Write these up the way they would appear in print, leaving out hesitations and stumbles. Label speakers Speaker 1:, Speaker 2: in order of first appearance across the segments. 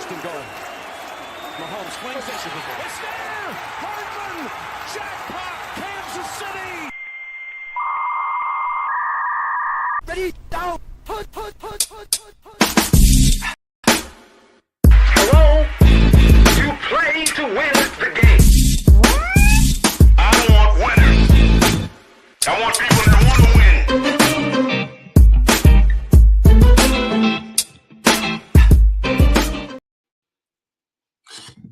Speaker 1: first and goal. Mahomes flings it. It's there! Hardman! Jackpot! Kansas City! Ready, down! Put.
Speaker 2: Hello? You play to win the game. I don't want winners. I want people that want to win.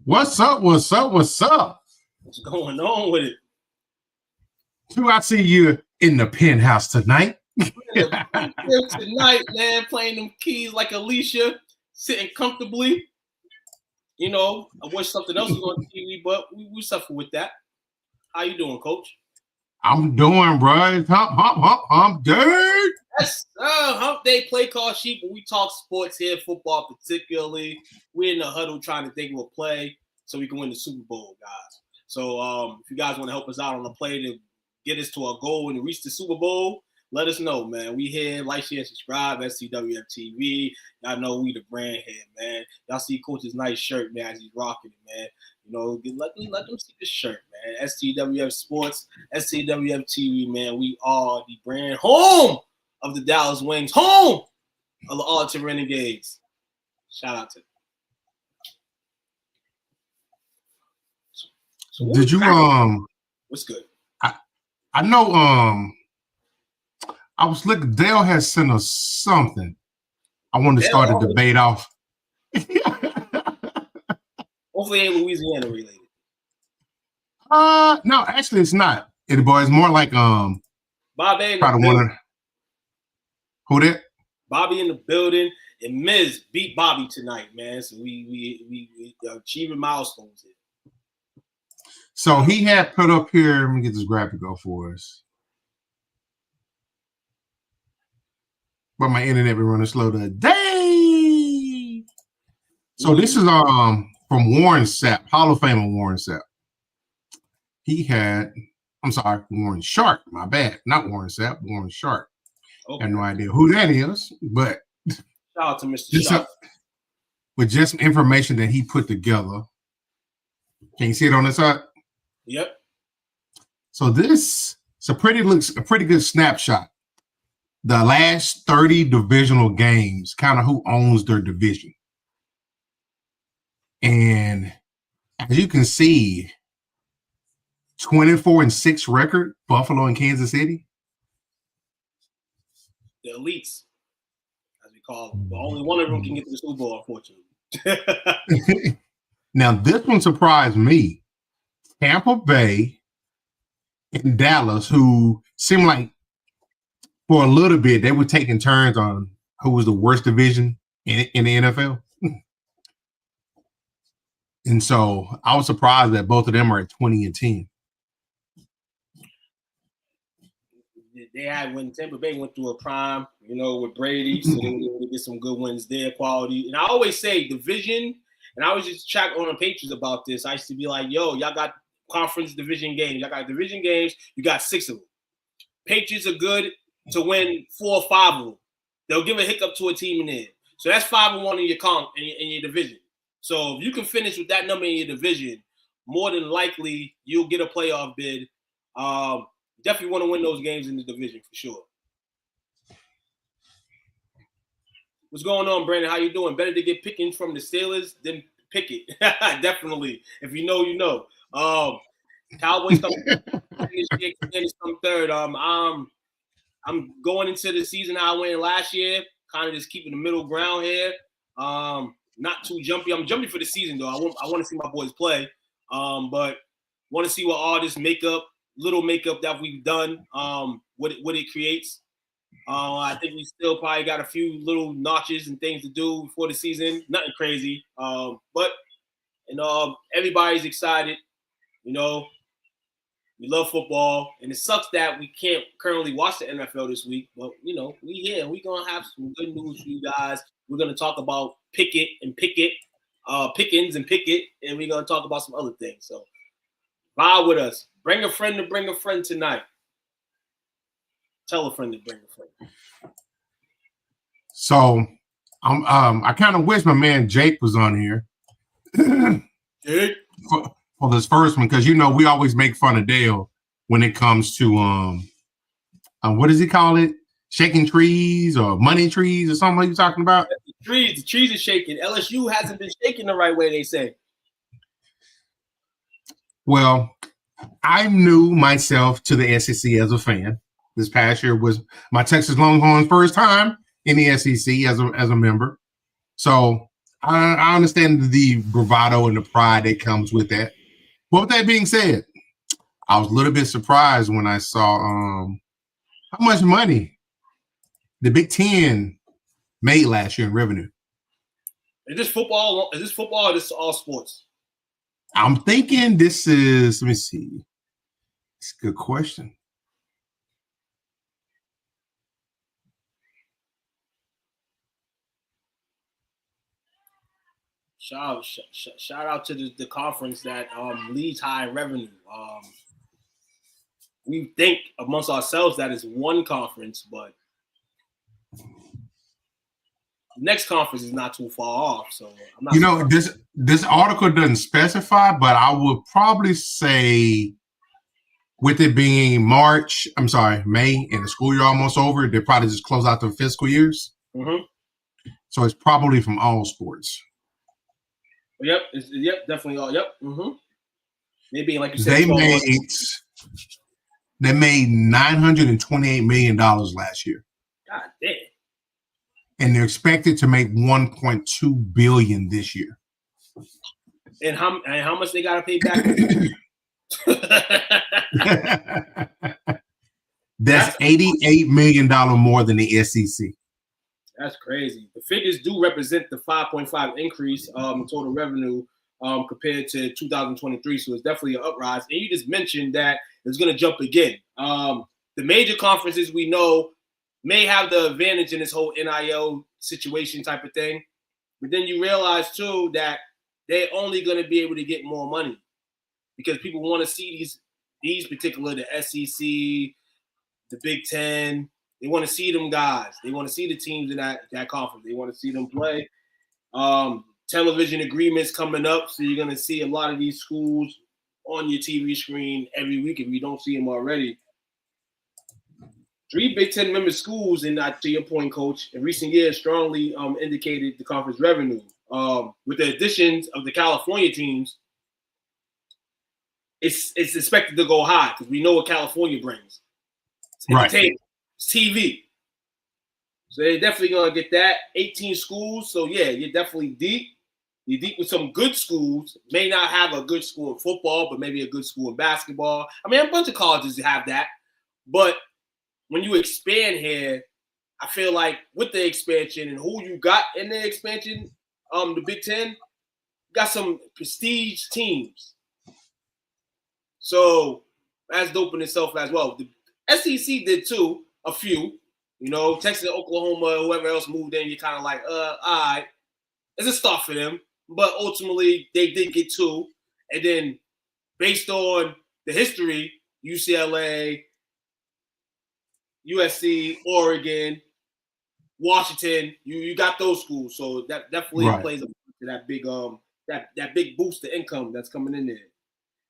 Speaker 3: What's up?
Speaker 4: What's going on with it?
Speaker 3: Do I see you in the penthouse tonight?
Speaker 4: Tonight, man, playing them keys like Alicia, sitting comfortably. You know, I wish something else was on TV, but we suffer with that. How you doing, Coach?
Speaker 3: I'm doing, bro. Hump day.
Speaker 4: Yes, Hump Day Playcall Sheet. When we talk sports here, football particularly, we're in the huddle trying to think of a play so we can win the Super Bowl, guys. So if you guys want to help us out on a play to get us to our goal and to reach the Super Bowl, let us know, man. We here. Like, share, subscribe. STWF TV. Y'all know we the brand here, man. Y'all see Coach's nice shirt, man, as he's rocking it, man. You know, let them see the shirt, man. STWF Sports, STWF TV, man. We are the brand home of the Dallas Wings, home of the Arlington Renegades. Shout out to them. So
Speaker 3: Did you
Speaker 4: what's good?
Speaker 3: I know I was looking. Dale has sent us something. I wanted to start a debate off.
Speaker 4: Hopefully, ain't Louisiana related.
Speaker 3: No, actually, it's not. It's more like
Speaker 4: Bobby in the
Speaker 3: probably
Speaker 4: building.
Speaker 3: Who that?
Speaker 4: Bobby in the building, and Miz beat Bobby tonight, man. So we achieving milestones here.
Speaker 3: So he had put up here. Let me get this graphic go for us. But my internet been running slow today. So this is from Warren Sapp, Hall of Famer Warren Sapp. Warren Sharp. My bad, not Warren Sapp, Warren Sharp. Okay. I have no idea who that is, but
Speaker 4: shout out to Mr. Sharp.
Speaker 3: With just some information that he put together. Can you see it on the side?
Speaker 4: Yep. So
Speaker 3: this is a pretty good snapshot. The last 30 divisional games, kind of who owns their division. And as you can see, 24-6 record, Buffalo and Kansas City.
Speaker 4: The elites, as we call them. But only one of them can get to the Super Bowl, unfortunately.
Speaker 3: Now, this one surprised me. Tampa Bay and Dallas, who seemed like for a little bit, they were taking turns on who was the worst division in the NFL. And so I was surprised that both of them are at 20-10.
Speaker 4: They had when Tampa Bay went through a prime, you know, with Brady, so they were able to get some good wins there, quality. And I always say division, and I always just chat on the Patriots about this. I used to be like, yo, y'all got conference division games. Y'all got division games. You got 6 of them. Patriots are good to win 4 or 5 of them. They'll give a hiccup to a team in there. So that's 5-1 in your division. So if you can finish with that number in your division, more than likely you'll get a playoff bid. Definitely want to win those games in the division for sure. What's going on, Brandon? How you doing? Better to get Pickens from the Steelers than Pickett. Definitely. If you know, you know. Cowboys come third. I'm going into the season how I went last year, kind of just keeping the middle ground here. Not too jumpy. I'm jumpy for the season though. I want to see my boys play, but want to see what all this little makeup that we've done, what it creates. I think we still probably got a few little notches and things to do before the season. Nothing crazy, but everybody's excited. You know, we love football, and it sucks that we can't currently watch the NFL this week. But we here. We're gonna have some good news for you guys. We're gonna talk about Pickens and Pickett, and we're gonna talk about some other things. So, vibe with us. Bring a friend to bring a friend tonight. Tell a friend to bring a friend.
Speaker 3: So I kind of wish my man Jake was on here
Speaker 4: Jake?
Speaker 3: for this first one, because we always make fun of Dale when it comes to what does he call it? Shaking trees or money trees or something like you're talking about?
Speaker 4: The trees are shaking. LSU hasn't been shaking the right way, they say.
Speaker 3: Well, I'm new myself to the SEC as a fan. This past year was my Texas Longhorns' first time in the SEC as a member. So I understand the bravado and the pride that comes with that. But with that being said, I was a little bit surprised when I saw how much money the Big Ten made last year in revenue.
Speaker 4: Is this football? Or is this all sports?
Speaker 3: I'm thinking this is, let me see. It's a good question.
Speaker 4: Shout out to the conference that leads high in revenue. We think amongst ourselves that is one conference, but the next conference is not too far off. So I'm not
Speaker 3: this article doesn't specify, but I would probably say, with it being May, and the school year almost over, they probably just close out their fiscal years.
Speaker 4: Mm-hmm.
Speaker 3: So it's probably from all sports.
Speaker 4: Yep, definitely all. Yep. Mm-hmm. Maybe like you said,
Speaker 3: they made $928 million last year.
Speaker 4: God damn.
Speaker 3: And they're expected to make $1.2 billion this year.
Speaker 4: And how much they got to pay back?
Speaker 3: That's $88 million more than the SEC.
Speaker 4: That's crazy. The figures do represent the 5.5 increase in total revenue compared to 2023. So it's definitely an uprise. And you just mentioned that it's going to jump again. The major conferences we know may have the advantage in this whole NIL situation type of thing. But then you realize, too, that they're only going to be able to get more money because people want to see these particular, the SEC, the Big Ten. They want to see them guys. They want to see the teams in that conference. They want to see them play. Television agreements coming up, so you're going to see a lot of these schools on your TV screen every week if you don't see them already. 3 Big Ten member schools, and to your point, Coach, in recent years strongly indicated the conference revenue. With the additions of the California teams, it's expected to go high because we know what California brings. It's entertainment, it's TV. So they're definitely going to get that. 18 schools, so yeah, you're definitely deep. You're deep with some good schools. May not have a good school in football, but maybe a good school in basketball. I mean, a bunch of colleges have that. But when you expand here, I feel like with the expansion and who you got in the expansion, the Big Ten, got some prestige teams. So that's dope in itself as well. The SEC did too, a few. You know, Texas, Oklahoma, whoever else moved in, you're kind of like, all right. It's a start for them. But ultimately, they did get 2. And then based on the history, UCLA, USC, Oregon, Washington, you got those schools. So that definitely plays up to that big that big boost to income that's coming in there.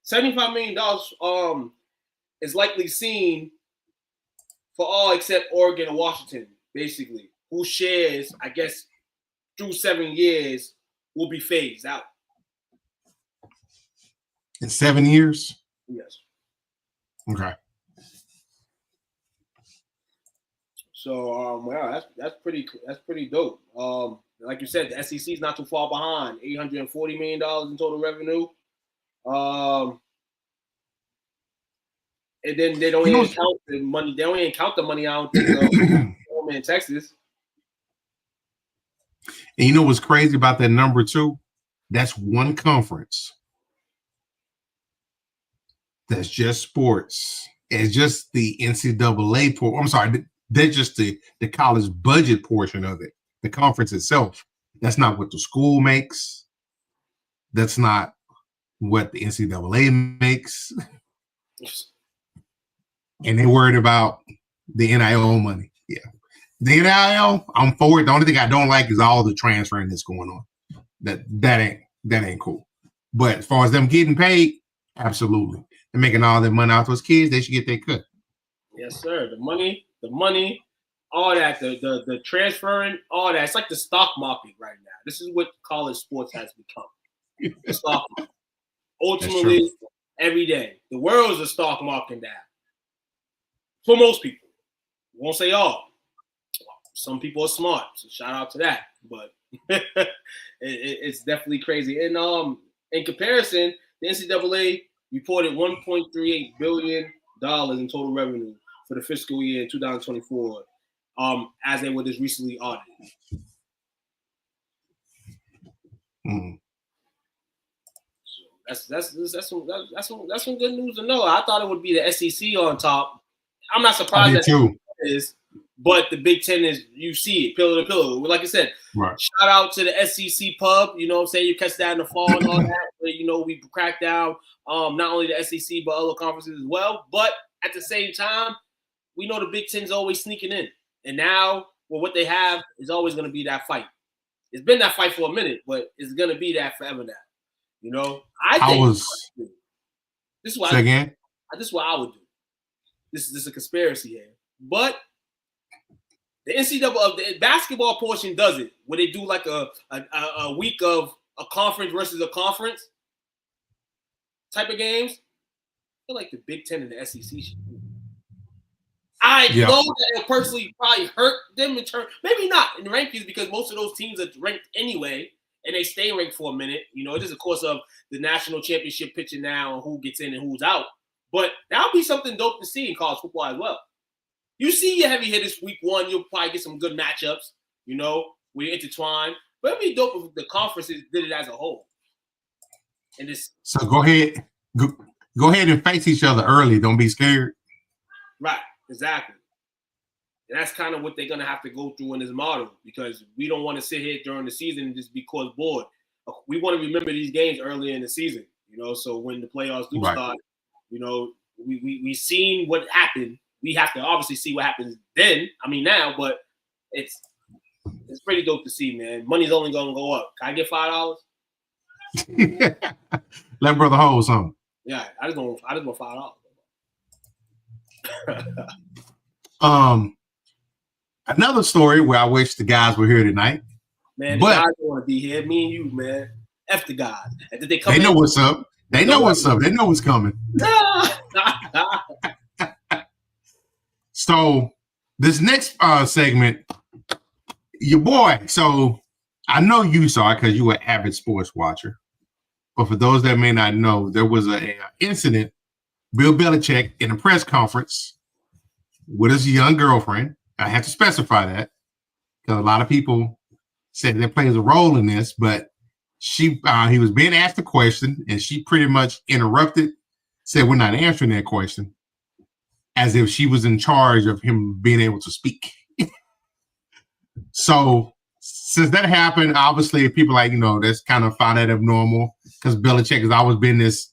Speaker 4: $75 million is likely seen for all except Oregon and Washington, basically, who shares, I guess, through 7 years will be phased out.
Speaker 3: In 7 years?
Speaker 4: Yes.
Speaker 3: Okay.
Speaker 4: So, wow, that's pretty dope. Like you said, the SEC is not too far behind. $840 million in total revenue. And then they don't even count the money. They don't even count the money out in Texas.
Speaker 3: And you know what's crazy about that number too? That's one conference. That's just sports. It's just the NCAA portion. I'm sorry, that's just the college budget portion of it. The conference itself. That's not what the school makes. That's not what the NCAA makes. And they're worried about the NIL money. Yeah. The NIL, I'm for it. The only thing I don't like is all the transferring that's going on. That ain't cool. But as far as them getting paid, absolutely. They're making all their money off those kids. They should get their cut.
Speaker 4: Yes, sir. The money, all that, the transferring, all that. It's like the stock market right now. This is what college sports has become. The stock market. Ultimately, every day. The world's a stock market now. For most people. Won't say all. Some people are smart, so shout out to that. But it's definitely crazy. And in comparison, the NCAA reported $1.38 billion in total revenue for the fiscal year 2024, as they were just recently audited. So that's some good news to know. I thought it would be the SEC on top. I'm not surprised that it is. But the Big Ten is, you see it, pillar to pillar. Like I said,
Speaker 3: right.
Speaker 4: Shout out to the SEC pub. You know what I'm saying? You catch that in the fall and all that. Where, you know, we crack down not only the SEC, but other conferences as well. But at the same time, we know the Big Ten's always sneaking in. And now, well, what they have is always going to be that fight. It's been that fight for a minute, but it's going to be that forever now. You know? This is what I would do. This is a conspiracy here. But the NCAA, the basketball portion does it, where they do like a week of a conference versus a conference type of games. I feel like the Big Ten and the SEC should do it. I know that it'll personally probably hurt them in turn. Maybe not in the rankings, because most of those teams are ranked anyway, and they stay ranked for a minute. You know, it is, of course, of the national championship picture now and who gets in and who's out. But that'll be something dope to see in college football as well. You see your heavy hitters week one, you'll probably get some good matchups, you know, where you intertwine. But it'd be dope if the conferences did it as a whole. And
Speaker 3: so go ahead and face each other early. Don't be scared.
Speaker 4: Right, exactly. And that's kind of what they're gonna have to go through in this model, because we don't want to sit here during the season and just be caught bored. We want to remember these games early in the season, you know, so when the playoffs do start, you know, we seen what happened. We have to obviously see what happens then. I mean now, but it's pretty dope to see, man. Money's only gonna go up. Can I get $5?
Speaker 3: Let brother hold something.
Speaker 4: Yeah, I just want $5.
Speaker 3: Another story where I wish the guys were here tonight.
Speaker 4: Man, the guys don't want to be here. Me and you, man. F the guys. And did they come?
Speaker 3: They know what's up. They know what's up. They know what's coming. So this next segment, your boy. So I know you saw it because you were an avid sports watcher. But for those that may not know, there was a incident. Bill Belichick in a press conference with his young girlfriend. I have to specify that because a lot of people said that plays a role in this. But he was being asked a question, and she pretty much interrupted, said, "We're not answering that question," as if she was in charge of him being able to speak. So since that happened, obviously people that's kind of found that abnormal, because Belichick has always been this,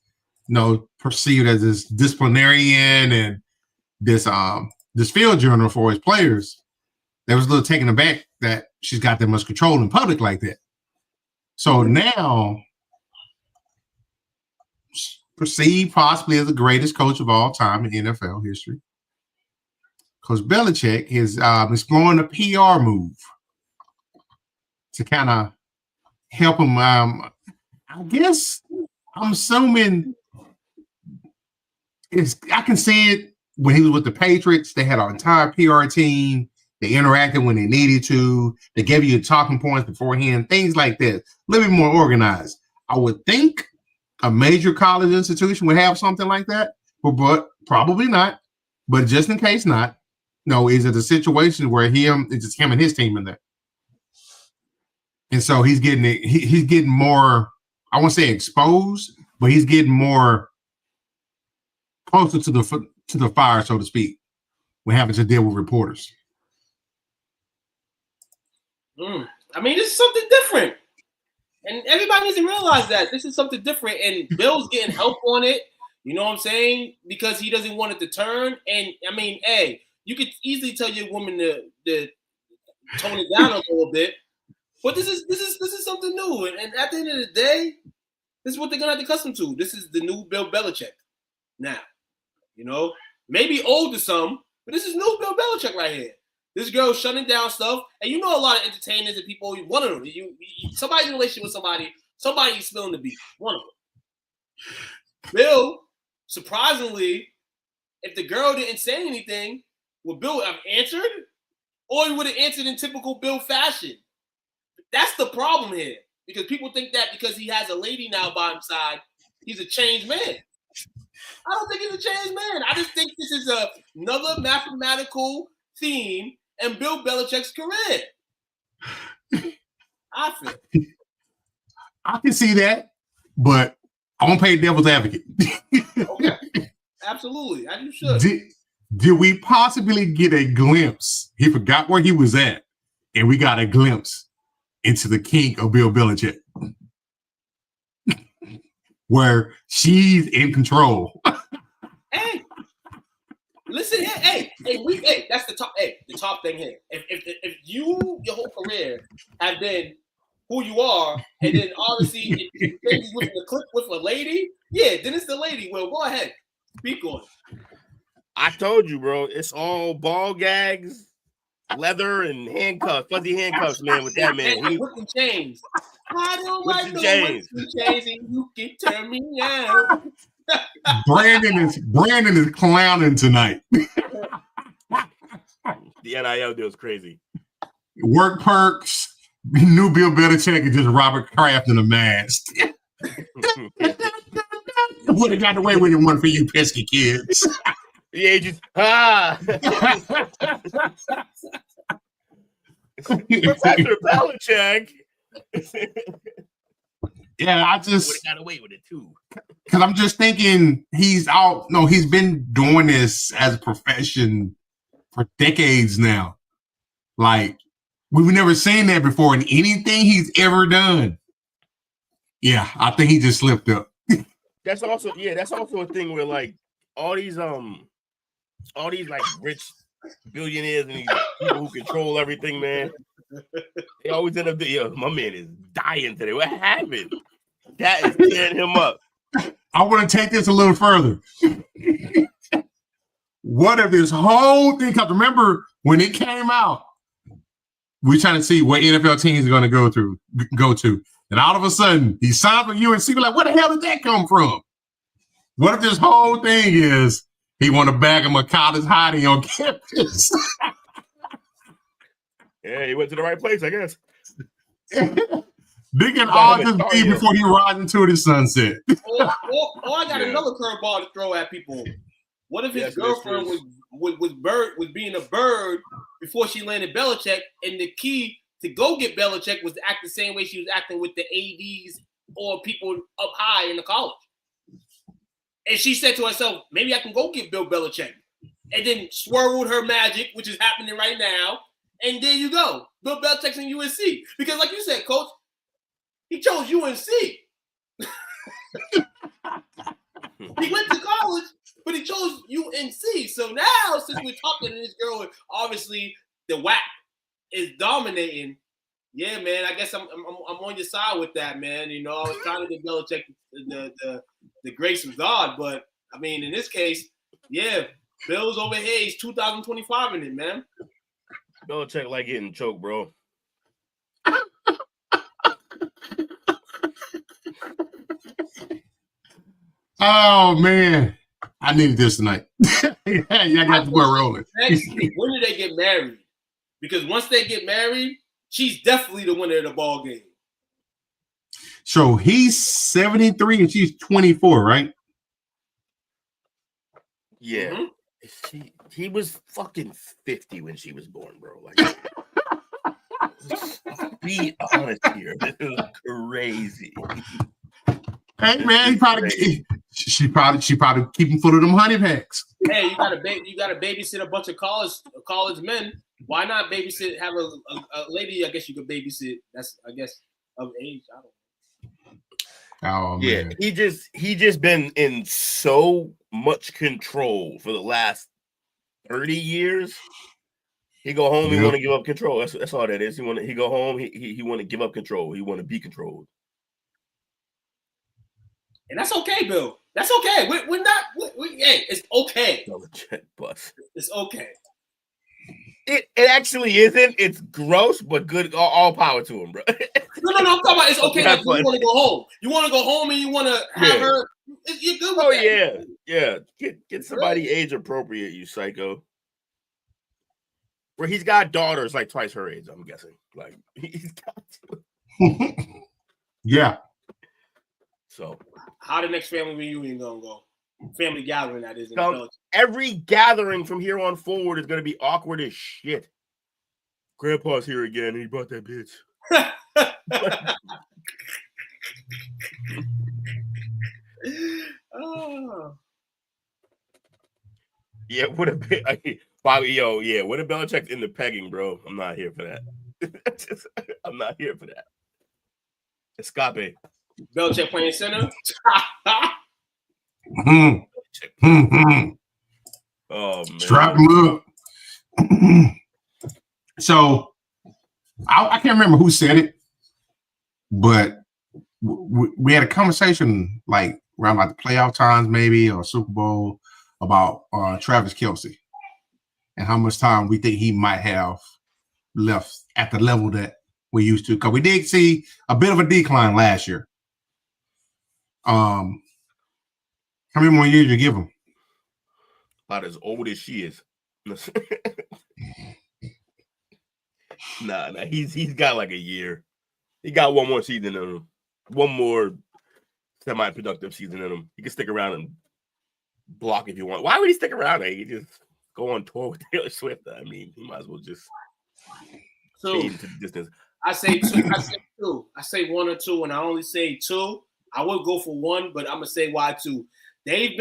Speaker 3: perceived as this disciplinarian and this field journal for his players. They was a little taken aback that she's got that much control in public like that. So now, perceived possibly as the greatest coach of all time in NFL history, Coach Belichick is exploring a PR move to kind of help him. I guess I'm assuming I can say it. When he was with the Patriots, they had an entire PR team. They interacted when they needed to. They gave you talking points beforehand, things like that. A little bit more organized. I would think a major college institution would have something like that, but probably not. But just in case not, is it a situation where it's just him and his team in there? And so he's getting more, I won't say exposed, but he's getting more closer to the fire, so to speak, when having to deal with reporters.
Speaker 4: I mean, this is something different. And everybody needs to realize that this is something different. And Bill's getting help on it. You know what I'm saying? Because he doesn't want it to turn. And, I mean, hey, you could easily tell your woman to tone it down a little bit. But this is something new, and at the end of the day, this is what they're gonna have to custom to. This is the new Bill Belichick. Now, maybe old to some, but this is new Bill Belichick right here. This girl shutting down stuff, and a lot of entertainers and people. One of them, somebody's in a relationship with somebody's spilling the beef. One of them. Bill, surprisingly, if the girl didn't say anything, would Bill have answered, or he would have answered in typical Bill fashion? That's the problem here, because people think that because he has a lady now by his side, he's a changed man. I don't think he's a changed man. I just think this is another mathematical theme in Bill Belichick's career. I feel.
Speaker 3: I can see that, but I won't play devil's advocate.
Speaker 4: Okay, absolutely, as you should.
Speaker 3: Did we possibly get a glimpse? He forgot where he was at, and we got a glimpse into the kink of Bill Belichick, where she's in control.
Speaker 4: Hey, listen here. Hey, that's the top. Hey, the top thing here. If you your whole career have been who you are, and then obviously if you with the clip with a lady, yeah, then it's the lady. Well, go ahead, speak on it.
Speaker 5: I told you, bro. It's all ball gags, leather, and handcuffs, fuzzy handcuffs, man. With that man,
Speaker 4: with the chains. I don't like the chains, and you can turn me out.
Speaker 3: Brandon is clowning tonight.
Speaker 5: The NIL deal is crazy.
Speaker 3: Work perks, new Bill Belichick, and just Robert Kraft in a mask. Would have got away with it one for you pesky kids.
Speaker 5: Yeah, just Professor Belichick.
Speaker 3: Yeah, I just
Speaker 5: would have got away with it too.
Speaker 3: Because I'm just thinking he's been doing this as a profession for decades now. Like, we've never seen that before in anything he's ever done. Yeah, I think he just slipped up.
Speaker 5: That's also a thing where like all these like rich billionaires and these people who control everything, man. They always end up my man is dying today. What happened? That is tearing him up.
Speaker 3: I want to take this a little further. What if this whole thing, because remember when it came out, we're trying to see what NFL teams are going to go to. And all of a sudden, he signed for UNC. We're like, where the hell did that come from? What if this whole thing is he want to bag him a college hiding on campus?
Speaker 5: Yeah, he went to the right place, I guess.
Speaker 3: They can all just be before he rides into the sunset.
Speaker 4: Or I got another curveball to throw at people. What if his girlfriend was being a bird before she landed Belichick, and the key to go get Belichick was to act the same way she was acting with the ADs or people up high in the college? And she said to herself, maybe I can go get Bill Belichick. And then swirled her magic, which is happening right now. And there you go. Bill Belichick's in UNC. Because like you said, Coach, he chose UNC. He went to college, but he chose UNC. So now, since we're talking to this girl, obviously the WAP is dominating. Yeah, man, I guess I'm on your side with that, man. I was trying to get Belichick the grace of God, but I mean, in this case, yeah, Bill's over here. He's 2025 in it, man.
Speaker 5: Belichick like getting choked, bro.
Speaker 3: Oh man, I needed this tonight. Yeah, I got the ball rolling.
Speaker 4: Next, when do they get married? Because once they get married, she's definitely the winner of the ball game.
Speaker 3: So he's 73 and she's 24, right?
Speaker 5: Yeah. Mm-hmm. He was fucking 50 when she was born, bro. Like, be honest here. This is crazy.
Speaker 3: Hey man, she probably keeping full of them honey packs.
Speaker 4: Hey, you gotta babysit a bunch of college men. Why not babysit? Have a lady? I guess you could babysit. That's of age. I don't know.
Speaker 3: Oh
Speaker 5: yeah,
Speaker 3: man.
Speaker 5: he just been in so much control for the last 30 years. He go home. He
Speaker 3: Yep.
Speaker 5: want to give up control. That's all that is. He go home. He want to give up control. He want to be controlled.
Speaker 4: And that's okay, Bill. That's okay. We're not. Hey, it's okay.
Speaker 5: Bus.
Speaker 4: It's okay.
Speaker 5: It actually isn't. It's gross, but good. All power to him, bro.
Speaker 4: No. I'm talking about it's okay. Like you want to go home. You want to go home and you want to have her. You're good with that.
Speaker 5: Yeah. Get somebody age appropriate, you psycho. Where he's got daughters like twice her age, I'm guessing. Like he's got to.
Speaker 3: Yeah.
Speaker 5: So
Speaker 4: how the next family reunion gonna go? Family gathering, that is.
Speaker 5: Every gathering from here on forward is gonna be awkward as shit. Grandpa's here again, and he brought that bitch.
Speaker 4: Oh.
Speaker 5: Yeah, what a bit. Bobby, yeah, what a Belichick's in the pegging, bro. I'm not here for that. I'm not here for that. Escape.
Speaker 4: Belichick playing center.
Speaker 5: Oh man,
Speaker 3: strap him up. So I can't remember who said it, but we had a conversation like around like the playoff times, maybe, or Super Bowl, about Travis Kelce and how much time we think he might have left at the level that we used to. Because we did see a bit of a decline last year. How many more years you give him?
Speaker 5: About as old as she is. Nah, he's got like a year. He got one more season in him. One more semi-productive season in him. He can stick around and block if you want. Why would he stick around? He just go on tour with Taylor Swift. I mean, he might as well just fade into the distance.
Speaker 4: I say two. I say one or two, and I only say two. I would go for one, but I'm gonna say why two. They've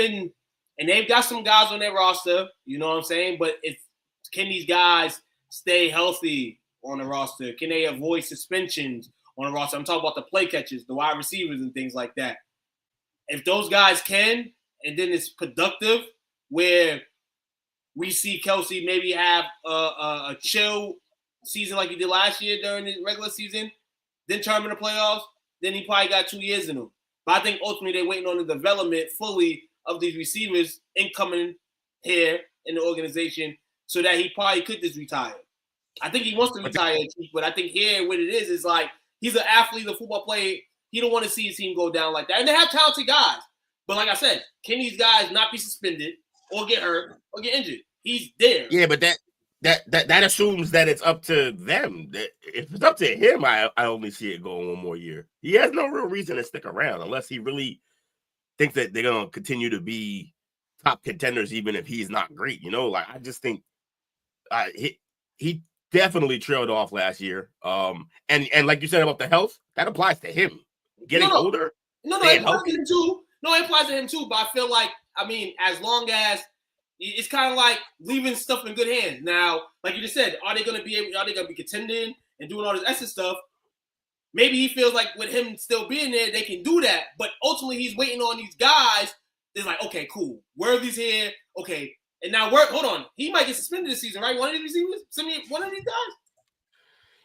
Speaker 4: got some guys on their roster, you know what I'm saying? But can these guys stay healthy on the roster? Can they avoid suspensions on the roster? I'm talking about the play catchers, the wide receivers, and things like that. If those guys can, and then it's productive, where we see Kelce maybe have a chill season like he did last year during the regular season, then turn him in the playoffs, then he probably got 2 years in him. But I think ultimately they're waiting on the development fully of these receivers incoming here in the organization so that he probably could just retire. I think he wants to retire, but I think here what it is like he's an athlete, a football player. He don't want to see his team go down like that. And they have talented guys. But like I said, can these guys not be suspended or get hurt or get injured? He's there.
Speaker 5: Yeah, but that assumes that it's up to them. That if it's up to him, I only see it going one more year. He has no real reason to stick around unless he really thinks that they're gonna continue to be top contenders, even if he's not great. You know, like I just think he definitely trailed off last year. And like you said about the health, that applies to him. Getting older.
Speaker 4: No, it applies to him too. No, it applies to him too. But I feel like, I mean, as long as it's kind of like leaving stuff in good hands. Now, like you just said, are they going to be contending and doing all this extra stuff? Maybe he feels like with him still being there, they can do that. But ultimately, he's waiting on these guys. It's like, okay, cool. Worthy's here. Okay. And now, hold on. He might get suspended this season, right? One of these receivers? One of these guys?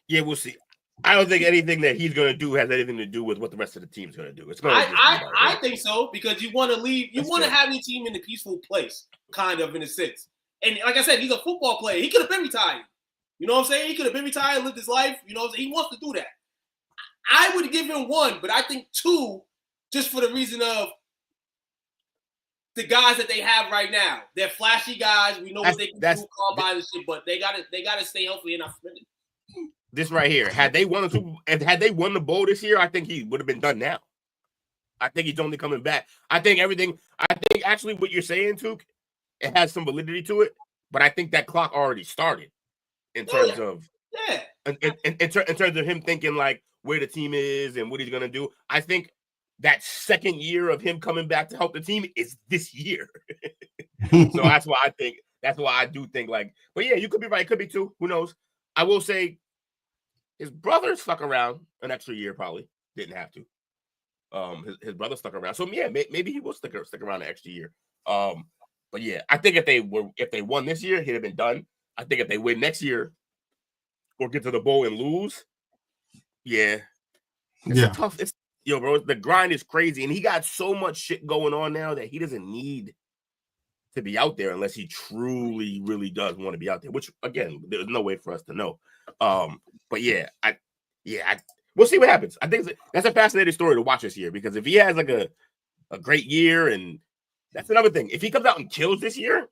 Speaker 5: Yeah, we'll see. I don't think anything that he's going to do has anything to do with what the rest of the team's going to do. It's going to
Speaker 4: I think so, because you want to leave. You want to have your team in a peaceful place, kind of, in a sense. And like I said, he's a football player. He could have been retired. You know what I'm saying? He could have been retired, lived his life. You know what I'm saying? He wants to do that. I would give him one, but I think two, just for the reason of the guys that they have right now. They're flashy guys. We know what they can do, combine and shit, but they gotta stay healthy and not suspended.
Speaker 5: This right here, had they won the bowl this year, I think he would have been done now. I think he's only coming back. I think actually what you're saying, Took, it has some validity to it, but I think that clock already started in terms of in terms of him thinking like where the team is and what he's gonna do. I think that second year of him coming back to help the team is this year. So that's why I do think like, but yeah, you could be right. It could be two. Who knows? I will say his brother stuck around an extra year, probably didn't have to. His brother stuck around. So yeah, maybe he will stick around an extra year. But yeah, I think if they won this year, he'd have been done. I think if they win next year or get to the bowl and lose, it's tough. It's bro, the grind is crazy, and he got so much shit going on now that he doesn't need to be out there unless he truly, really does want to be out there. Which again, there's no way for us to know. But we'll see what happens. I think that's a fascinating story to watch this year because if he has like a great year, and that's another thing. If he comes out and kills this year,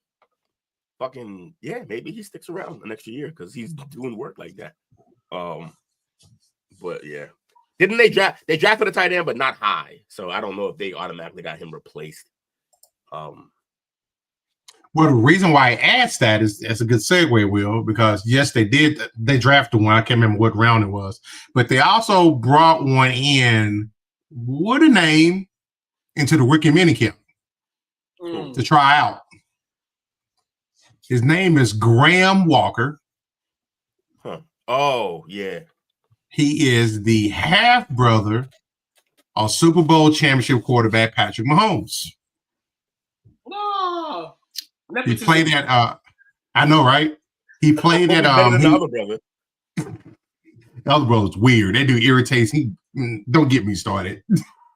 Speaker 5: maybe he sticks around an extra year because he's doing work like that. But yeah, didn't they draft? They drafted a tight end, but not high. So I don't know if they automatically got him replaced.
Speaker 3: Well, the reason why I asked that is that's a good segue, Will, because yes, they did. They drafted one. I can't remember what round it was, but they also brought one in with a name into the rookie minicamp to try out. His name is Graham Walker.
Speaker 5: Huh. Oh, yeah.
Speaker 3: He is the half-brother of Super Bowl championship quarterback Patrick Mahomes.
Speaker 4: No.
Speaker 3: He played that. I know, right? He played that.
Speaker 5: The other brother.
Speaker 3: The other brother's weird. That dude irritates. Don't get me started.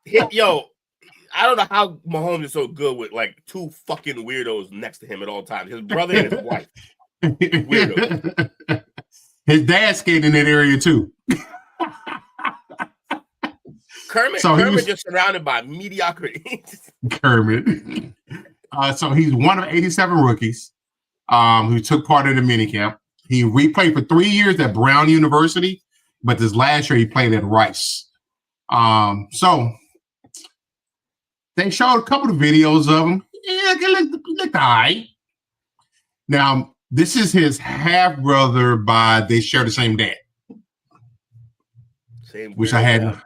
Speaker 5: Yo, I don't know how Mahomes is so good with like two fucking weirdos next to him at all times. His brother and his wife. Weirdo.
Speaker 3: His dad skated in that area too.
Speaker 5: Kermit just surrounded by mediocrity.
Speaker 3: Kermit. So he's one of 87 rookies who took part in the minicamp. He replayed for 3 years at Brown University, but this last year he played at Rice. So they showed a couple of videos of him. Yeah, look all right. Now, this is his half-brother they share the same dad. Which I had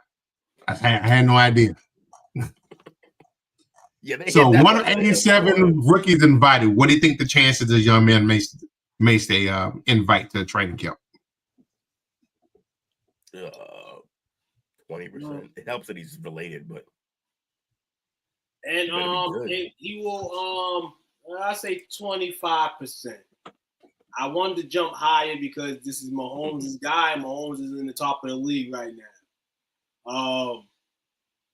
Speaker 3: no idea. So one of 87 rookies invited. What do you think the chances this young man may stay invite to training camp?
Speaker 5: 20%. It helps that he's related, but
Speaker 4: he will I say 25%. I wanted to jump higher because this is Mahomes' guy. Mahomes is in the top of the league right now.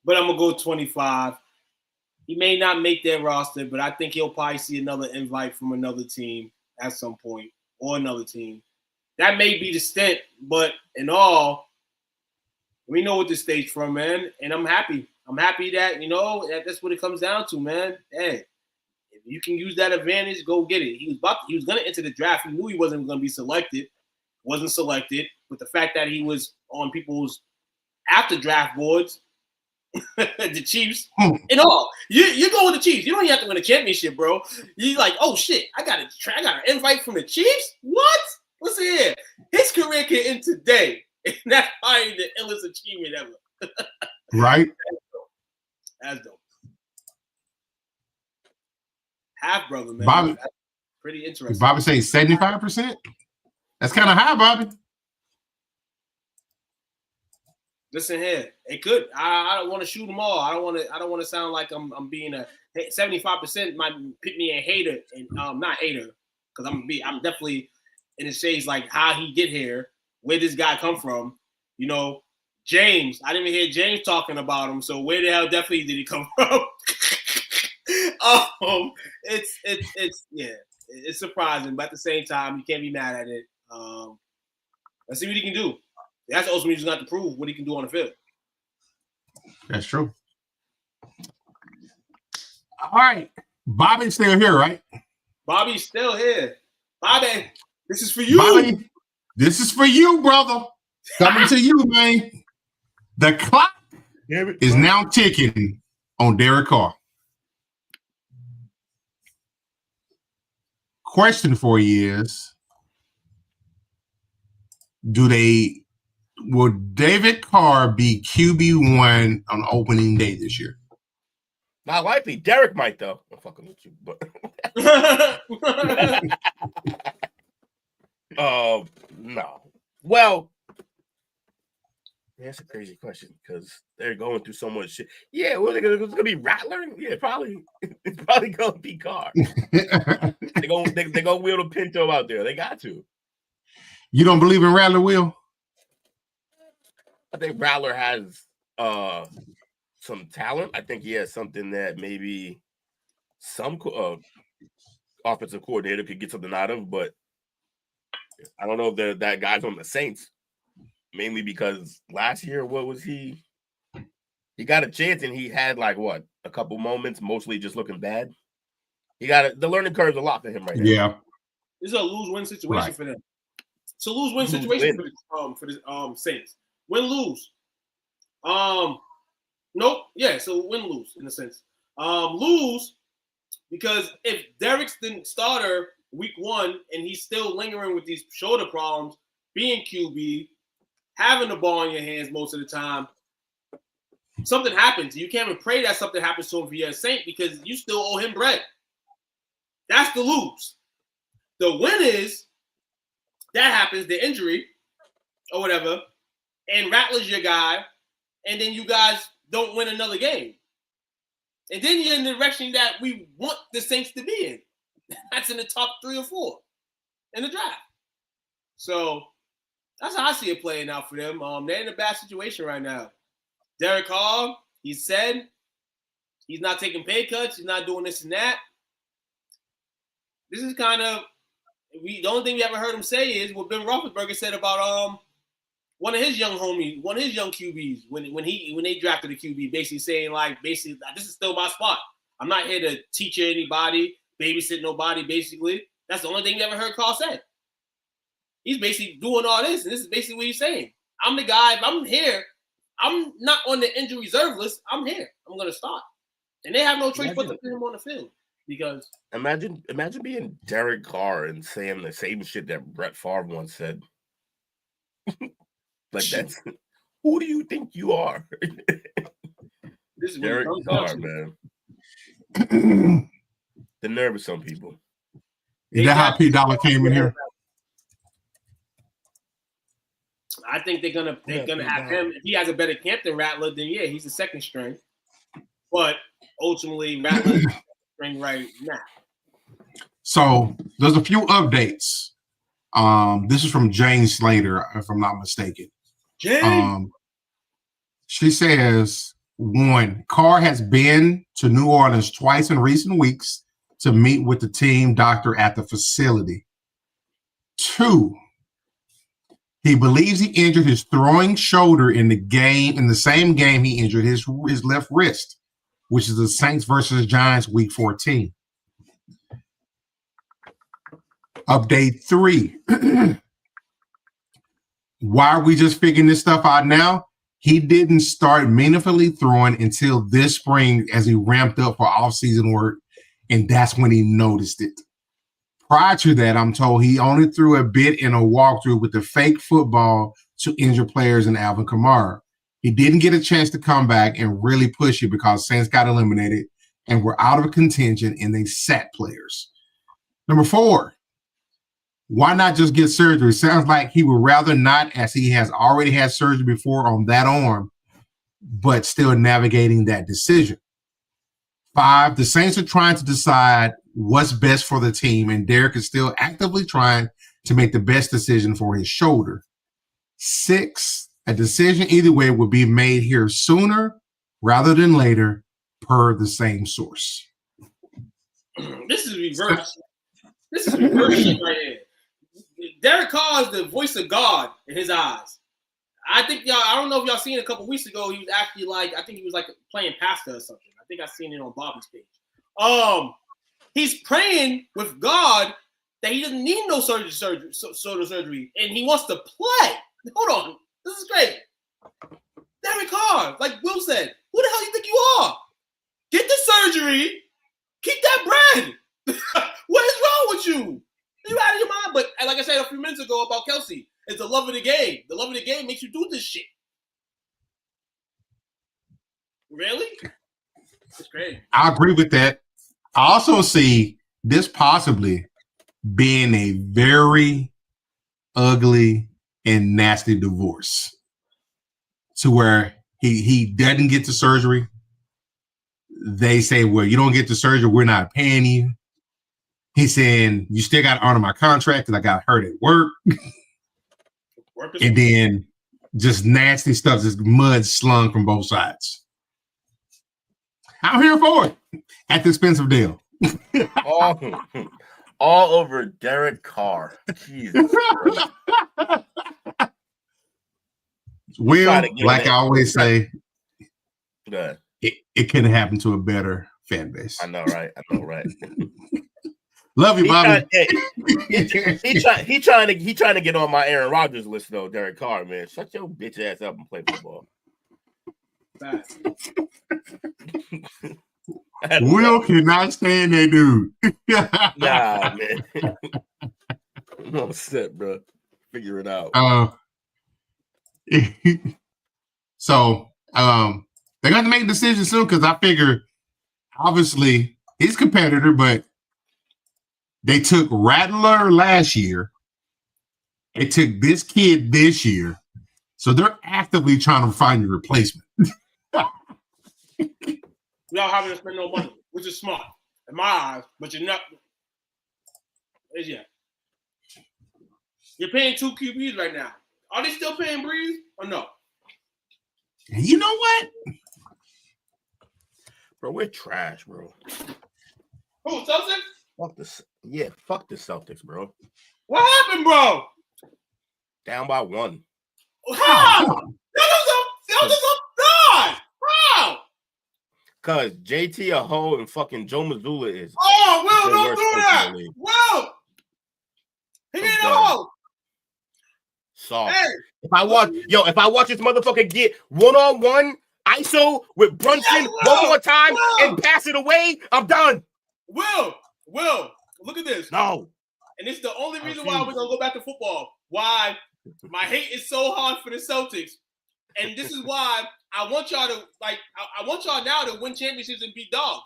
Speaker 4: But I'm gonna go 25. He may not make their roster, but I think he'll probably see another invite from another team at some point or another team. That may be the stint, but in all, we know what this stage from, man. And I'm happy. I'm happy that, that's what it comes down to, man. Hey, if you can use that advantage, go get it. He was going to enter the draft. He knew he wasn't going to be selected. Wasn't selected. But the fact that he was on people's after draft boards, the Chiefs, and all. You go with the Chiefs. You don't even have to win a championship, bro. You're like, oh shit, I got an invite from the Chiefs. What? What's here? His career can end today, and that's probably the illest achievement ever.
Speaker 3: Right?
Speaker 4: That's dope. Half brother, man.
Speaker 3: Bobby,
Speaker 4: that's pretty interesting.
Speaker 3: Bobby say 75%. That's kind of high, Bobby.
Speaker 4: Listen here, it could. I don't want to shoot them all. I don't want to sound like I'm being a 75% might put me a hater and not hater because I'm definitely in the shades like how he get here, where this guy come from. James. I didn't even hear James talking about him. So where the hell definitely did he come from? It's surprising, but at the same time you can't be mad at it. Let's see what he can do. That's ultimately just got to prove what he can do on the field.
Speaker 3: That's true. All right. Bobby's still here, right?
Speaker 4: Bobby's still here. Bobby, this is for you.
Speaker 3: Bobby, this is for you, brother. Coming to you, man. The clock is now ticking on Derek Carr. Question for you is, will David Carr be QB1 on opening day this year?
Speaker 5: Not likely. Derek might, though. I'm fucking with you, but no. Well, That's a crazy question because they're going through so much shit. Yeah, what are they gonna? It's gonna be Rattler? Yeah, probably. It's probably gonna be Carr. They're gonna wheel the Pinto out there. They got to.
Speaker 3: You don't believe in Rattler, Will?
Speaker 5: I think Rattler has some talent. I think he has something that maybe some offensive coordinator could get something out of, but I don't know if that guy's on the Saints. Mainly because last year, what was he? He got a chance and he had a couple moments, mostly just looking bad. The learning curve's a lot for him right now.
Speaker 3: Yeah.
Speaker 4: This is a lose-win situation for them. It's a lose-win situation for the Saints. Win-lose. Nope. Yeah, so win-lose in a sense. Lose because if Derek's the starter week 1 and he's still lingering with these shoulder problems, being QB, having the ball in your hands most of the time, something happens. You can't even pray that something happens to him if you're a Saint because you still owe him bread. That's the lose. The win is that happens, the injury or whatever, and Rattler's your guy, and then you guys don't win another game. And then you're in the direction that we want the Saints to be in. That's in the top 3 or 4 in the draft. So that's how I see it playing out for them. They're in a bad situation right now. Derek Carr, he said he's not taking pay cuts. He's not doing this and that. This is kind of the only thing we ever heard him say is what Ben Roethlisberger said about one of his young homies, one of his young QBs when they drafted a QB, basically saying this is still my spot. I'm not here to teach anybody, babysit nobody. Basically, that's the only thing we ever heard Carr say. He's basically doing all this, and this is basically what he's saying. I'm the guy. If I'm here, I'm not on the injury reserve list. I'm here. I'm going to start. And they have no choice but to put him on the field. Because
Speaker 5: imagine being Derek Carr and saying the same shit that Brett Favre once said. That's who do you think you are?
Speaker 4: This is
Speaker 5: Derek Carr, man. The nerve of some people.
Speaker 3: Is that how P. Dollar came in here?
Speaker 4: I think they're gonna have him. If he has a better camp than Rattler, then yeah, he's the second string. But ultimately, Rattler's string right now.
Speaker 3: So there's a few updates. This is from Jane Slater, if I'm not mistaken.
Speaker 4: Jane.
Speaker 3: She says, 1, Carr has been to New Orleans twice in recent weeks to meet with the team doctor at the facility. 2, he believes he injured his throwing shoulder in the same game he injured his left wrist, which is the Saints versus Giants week 14. Update 3. Why are we just figuring this stuff out now? He didn't start meaningfully throwing until this spring as he ramped up for off-season work, and that's when he noticed it. Prior to that, I'm told he only threw a bit in a walkthrough with the fake football to injure players in Alvin Kamara. He didn't get a chance to come back and really push it because Saints got eliminated and were out of contention and they sat players. Number 4, why not just get surgery? Sounds like he would rather not, as he has already had surgery before on that arm, but still navigating that decision. 5, the Saints are trying to decide what's best for the team, and Derek is still actively trying to make the best decision for his shoulder. 6, a decision either way will be made here sooner rather than later, per the same source.
Speaker 4: This is reverse. This is reverse shit right here. Derek Carr is the voice of God in his eyes. I think I don't know if y'all seen a couple weeks ago, he was actually playing pastor or something. I think I seen it on Bobby's page. He's praying with God that he doesn't need no surgery, and he wants to play. Hold on. This is great. Derek Carr, like Will said, who the hell do you think you are? Get the surgery. Keep that bread. What is wrong with you? Are you out of your mind? But like I said a few minutes ago about Kelsey, it's the love of the game. The love of the game makes you do this shit. Really? It's great.
Speaker 3: I agree with that. I also see this possibly being a very ugly and nasty divorce. to where he doesn't get the surgery. They say, well, you don't get the surgery, we're not paying you. He's saying, you still got to honor my contract because I got hurt at work. And then just nasty stuff, just mud slung from both sides. I'm here for it at the expense of Dale.
Speaker 5: all over Derek Carr. Jesus Christ.
Speaker 3: Will, like I always say,
Speaker 5: Good.
Speaker 3: It couldn't happen to a better fan base.
Speaker 5: I know, right?
Speaker 3: Love you, Bobby.
Speaker 5: He trying to get on my Aaron Rodgers list though, Derek Carr, man. Shut your bitch ass up and play football.
Speaker 3: Will cannot stand that dude.
Speaker 5: Nah, man. I'm all set, bro. Figure it out.
Speaker 3: So they're going to make a decision soon because I figure, obviously, he's a competitor, but they took Rattler last year. They took this kid this year. So they're actively trying to find a replacement.
Speaker 4: Y'all having to spend no money, which is smart in my eyes, but you're not. Yeah. You're paying 2 QBs right now. Are they still paying Breeze or no?
Speaker 3: You know what?
Speaker 5: Bro, we're trash, bro.
Speaker 4: Who, Celtics?
Speaker 5: Fuck the Celtics, bro.
Speaker 4: What happened, bro?
Speaker 5: Down by 1.
Speaker 4: How? Celtics up God! How?
Speaker 5: Cause JT a hoe and fucking Joe Mazzulla is.
Speaker 4: Oh, Will, don't do that. Will, he ain't a hoe.
Speaker 5: Soft.
Speaker 4: Hey.
Speaker 5: If I watch this motherfucker get 1-on-1 ISO with Brunson one more time and pass it away, I'm done.
Speaker 4: Will, look at this.
Speaker 5: No.
Speaker 4: And it's the only reason why we're gonna go back to football. Why my hate is so hard for the Celtics. And this is why I want y'all to I want y'all now to win championships and beat dogs.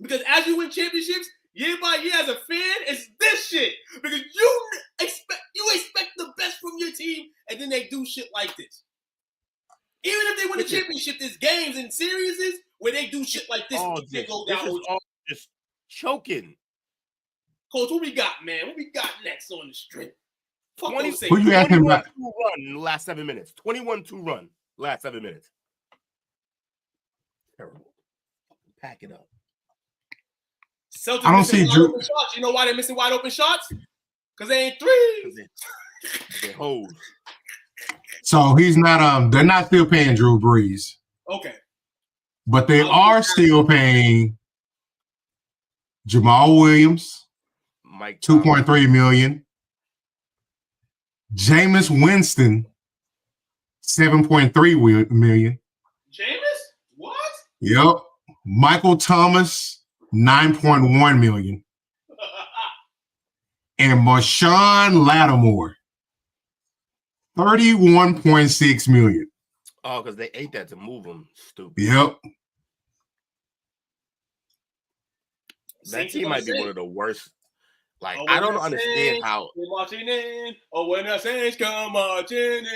Speaker 4: Because as you win championships, year by year as a fan, it's this shit. Because you expect the best from your team, and then they do shit like this. Even if they win the championship, there's games and series where they do shit like this. They go down.
Speaker 5: This is all just choking.
Speaker 4: Coach, what we got, man? What we got next on the strip?
Speaker 3: Who you asking about?
Speaker 5: 21-2 run in the last 7 minutes. 21-2 run last 7 minutes. Terrible. Pack it up.
Speaker 4: Celtics
Speaker 3: I don't see Drew.
Speaker 4: You know why they're missing wide open shots? Because they ain't threes.
Speaker 5: They hoes.
Speaker 3: So he's not. They're not still paying Drew Brees.
Speaker 4: Okay.
Speaker 3: But they are still paying Jamal Williams,
Speaker 5: Mike
Speaker 3: $2.3 million. Jameis Winston, $7.3 million.
Speaker 4: Jameis? What?
Speaker 3: Yep. Michael Thomas, $9.1 million. And Marshawn Lattimore, $31.6 million.
Speaker 5: Oh, because they ate that to move him. Stupid.
Speaker 3: Yep.
Speaker 5: That team might be one of the worst. Like, I don't understand how.
Speaker 4: Marching in, or when the Saints come marching in.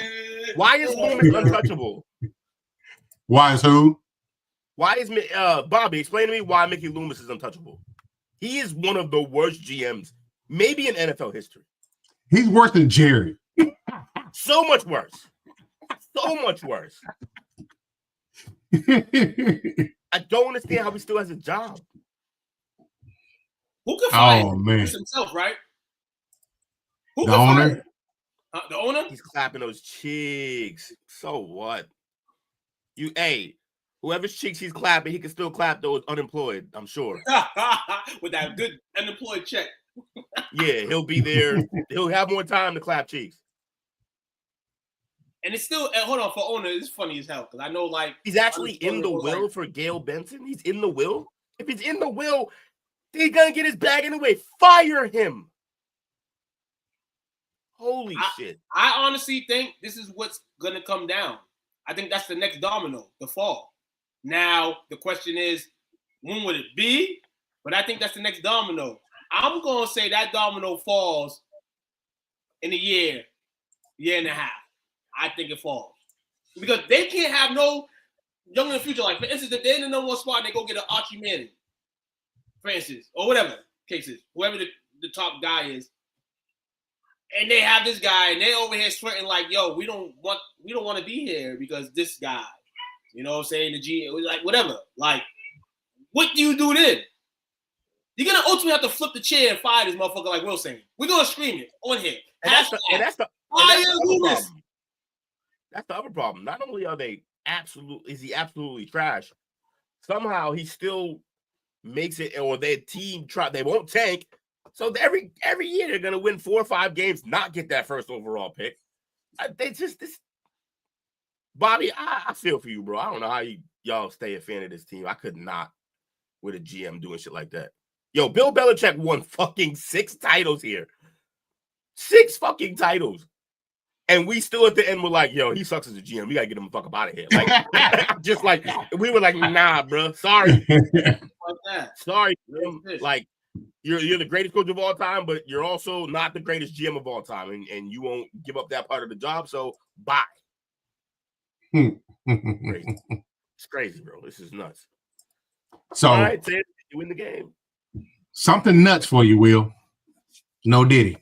Speaker 5: Why is Loomis untouchable?
Speaker 3: Why is who?
Speaker 5: Why is Bobby? Explain to me why Mickey Loomis is untouchable. He is one of the worst GMs, maybe in NFL history.
Speaker 3: He's worse than Jerry.
Speaker 5: So much worse. So much worse. I don't understand how he still has a job.
Speaker 4: Who can fire
Speaker 3: man.
Speaker 4: himself, right?
Speaker 3: Who the owner?
Speaker 4: The owner?
Speaker 5: He's clapping those cheeks. So what? Whoever's cheeks he's clapping, he can still clap those unemployed, I'm sure.
Speaker 4: With that good unemployed check.
Speaker 5: Yeah, he'll be there. He'll have more time to clap cheeks.
Speaker 4: And it's still, hold on, for owner, it's funny as hell. Because I know, like,
Speaker 5: he's actually in the will for Gail Benson. He's in the will. If he's in the will, he's going to get his bag anyway. Fire him. Holy shit.
Speaker 4: I honestly think this is what's going to come down. I think that's the next domino, the fall. Now, the question is, when would it be? But I think that's the next domino. I'm going to say that domino falls in a year and a half. I think it falls. Because they can't have no young in the future. Like, for instance, if they're in the number one spot and they go get an Archie Manning, for instance, or whatever cases, whoever the top guy is, and they have this guy and they over here sweating like, yo, we don't want to be here because this guy, you know what I'm saying? The G, like, whatever. Like, what do you do then? You're going to ultimately have to flip the chair and fire this motherfucker like Will saying. We're going to scream it on here.
Speaker 5: That's the other problem. Not only are they is he absolutely trash, somehow he still makes it, or their team they won't tank. So every year they're gonna win 4 or 5 games, not get that first overall pick. Bobby, I feel for you, bro. I don't know how y'all stay a fan of this team. I could not with a GM doing shit like that. Yo, Bill Belichick won fucking 6 titles here. 6 fucking titles. And we still at the end were like, yo, he sucks as a GM. We gotta get him the fuck up out of here. Like, just like we were like, nah, bro. Sorry. Sorry. Like, you're the greatest coach of all time, but you're also not the greatest GM of all time, and you won't give up that part of the job. So bye. Crazy. It's crazy, bro. This is nuts.
Speaker 3: So,
Speaker 5: all right, Ted, you win the game.
Speaker 3: Something nuts for you, Will. No Diddy.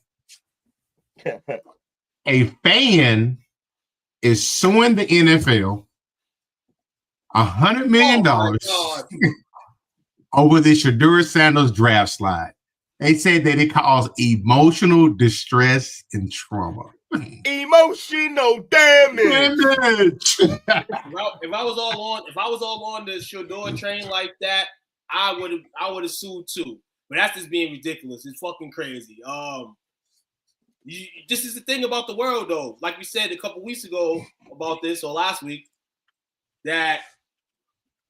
Speaker 3: A fan is suing the NFL $100 million over the Shedeur Sanders draft slide. They said that it caused emotional distress and trauma.
Speaker 5: Emotional damage.
Speaker 4: If I was all on the Shedeur train like that, I would have sued too. But that's just being ridiculous. It's fucking crazy. This is the thing about the world, though. Like we said a couple weeks ago about this, or last week, that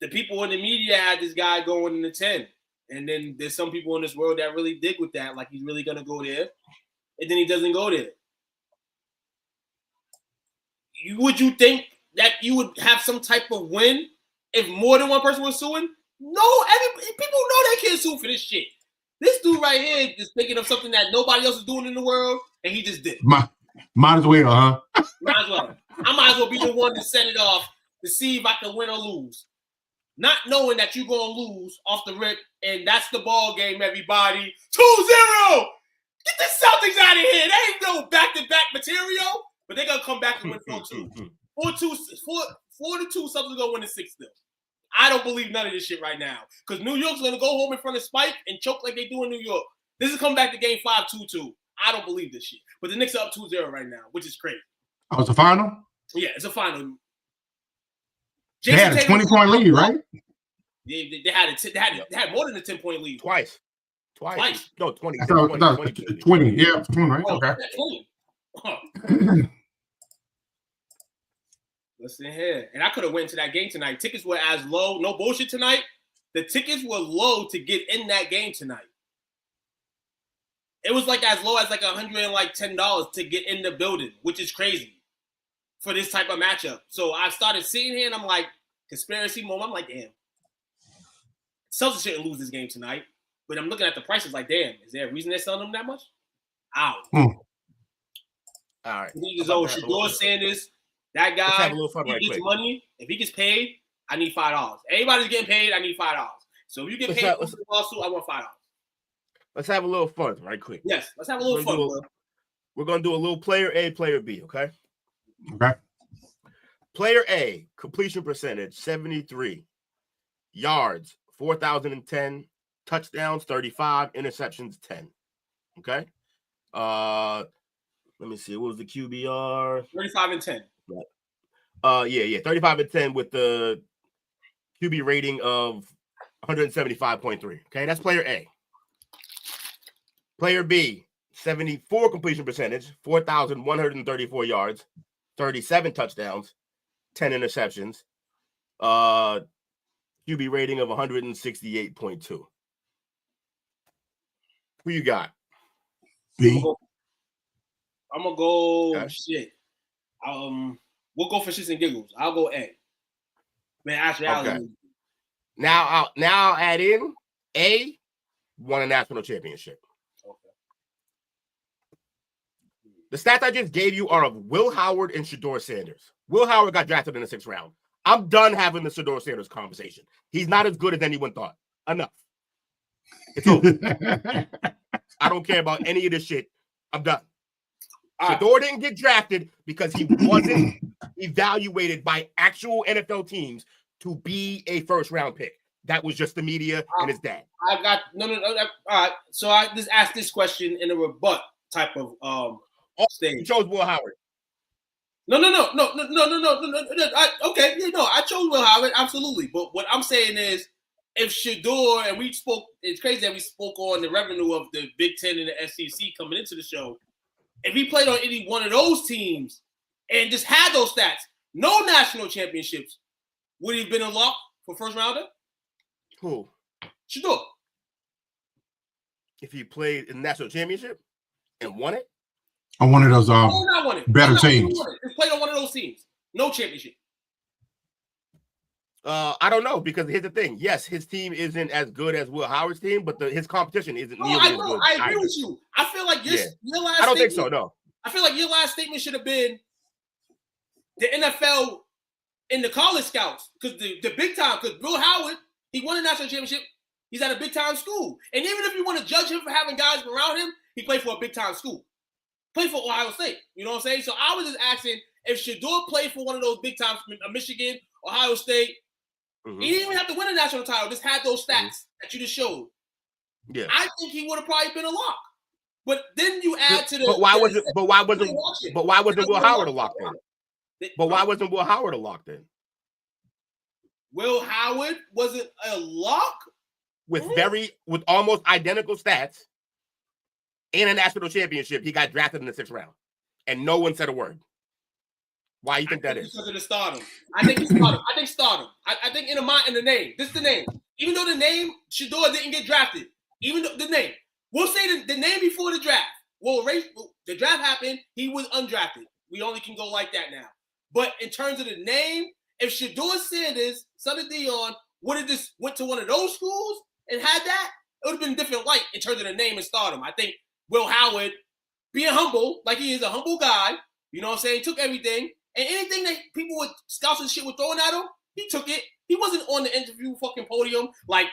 Speaker 4: the people in the media had this guy going in the 10. And then there's some people in this world that really dig with that, like he's really going to go there. And then he doesn't go there. Would you think that you would have some type of win if more than one person was suing? No, people know they can't sue for this shit. This dude right here is thinking of something that nobody else is doing in the world, and he just did.
Speaker 3: Might as well, huh?
Speaker 4: Might as well. I might as well be the one to set it off to see if I can win or lose. Not knowing that you're going to lose off the rip, and that's the ball game, everybody. 2-0! Get the Celtics out of here. They ain't no back-to-back material, but they're going to come back and win 4-2. 4-2, 4-2, Celtics going to win the 6th still. I don't believe none of this shit right now. Because New York's going to go home in front of Spike and choke like they do in New York. This is coming back to game 5, 2-2. I don't believe this shit. But the Knicks are up 2-0 right now, which is crazy.
Speaker 3: Oh, it's a final?
Speaker 4: Yeah, it's a final.
Speaker 3: They had a 20-point lead, right?
Speaker 4: They had more than a 10-point lead.
Speaker 5: Twice. No, 20.
Speaker 3: 20. Yeah, 20, right?
Speaker 4: Oh,
Speaker 3: okay.
Speaker 4: 20. Listen here. And I could have went to that game tonight. Tickets were as low. No bullshit tonight. The tickets were low to get in that game tonight. It was like as low as like $110 to get in the building, which is crazy for this type of matchup. So I started sitting here and I'm like, conspiracy moment. I'm like, damn. Celtics shouldn't lose this game tonight. But I'm looking at the prices like, damn, is there a reason they're selling them that much? Ow.
Speaker 5: All right.
Speaker 4: Shedeur Sanders, that guy, he gets money. If he gets paid, I need $5. Anybody's getting paid, I need $5. So if you get paid for the lawsuit, I want $5.
Speaker 5: Let's have a little fun right quick.
Speaker 4: Yes, let's have a little fun, bro.
Speaker 5: We're going to do a little player A, player B, okay?
Speaker 3: Okay.
Speaker 5: Player A, completion percentage, 73. Yards, 4,010. Touchdowns, 35. Interceptions, 10. Okay? Let me see. What was the QBR?
Speaker 4: 35 and 10.
Speaker 5: Yeah. 35 and 10 with the QB rating of 175.3. Okay, that's player A. Player B, 74 completion percentage, 4,134 yards, 37 touchdowns, 10 interceptions. QB rating of 168.2. Who you got?
Speaker 3: B.
Speaker 4: I'm gonna go shit. We'll go for shits and giggles. I'll go A. Man, actually,
Speaker 5: okay. Now I'll add in A won a national championship.
Speaker 4: Okay.
Speaker 5: The stats I just gave you are of Will Howard and Shedeur Sanders. Will Howard got drafted in the 6th round. I'm done having the Shedeur Sanders conversation. He's not as good as anyone thought. Enough. It's over. I don't care about any of this shit. I'm done. Shedeur didn't get drafted because he wasn't evaluated by actual NFL teams to be a first-round pick. That was just the media and his dad.
Speaker 4: I got no. All right. So I just asked this question in a rebut type of stage.
Speaker 5: You chose Will Howard.
Speaker 4: No. Okay, I chose Will Howard, absolutely. But what I'm saying is, if Shedeur, and we spoke, it's crazy that we spoke on the revenue of the Big Ten and the SEC coming into the show. If he played on any one of those teams and just had those stats, no national championships, would he have been a lock for first rounder?
Speaker 5: Who?
Speaker 4: Shedeur.
Speaker 5: If he played in the national championship and won it?
Speaker 3: On one of those better teams.
Speaker 4: Just played on one of those teams. No championship.
Speaker 5: I don't know, because here's the thing. Yes, his team isn't as good as Will Howard's team, but his competition isn't nearly as good.
Speaker 4: I agree with you. I feel like your last
Speaker 5: I don't think so, no.
Speaker 4: I feel like your last statement should have been the NFL and the college scouts, because the big time, because Bill Howard, he won a national championship. He's at a big time school. And even if you want to judge him for having guys around him, he played for a big time school. Played for Ohio State. You know what I'm saying? So I was just asking, if Shedeur played for one of those big times, Michigan, Ohio State, he didn't even have to win a national title, just had those stats that you just showed.
Speaker 5: Yeah.
Speaker 4: I think he would have probably been a lock. But then you add to the
Speaker 5: But why wasn't Will Howard a lock then? But why wasn't Will Howard a lock then?
Speaker 4: Will Howard wasn't a lock?
Speaker 5: With almost identical stats and a national championship, he got drafted in the 6th round. And no one said a word. Why do you think that is?
Speaker 4: Because of the stardom. I think it's stardom. I think in the name. This is the name. Even though the name, Shedeur didn't get drafted. Even though the name. We'll say the name before the draft. Well, the draft happened. He was undrafted. We only can go like that now. But in terms of the name, if Shedeur Sanders, son of Dion, would have just went to one of those schools and had that, it would have been a different light in terms of the name and stardom. I think Will Howard, being humble, like he is a humble guy, you know what I'm saying, took everything. And anything that people with scouts and shit were throwing at him, he took it. He wasn't on the interview fucking podium like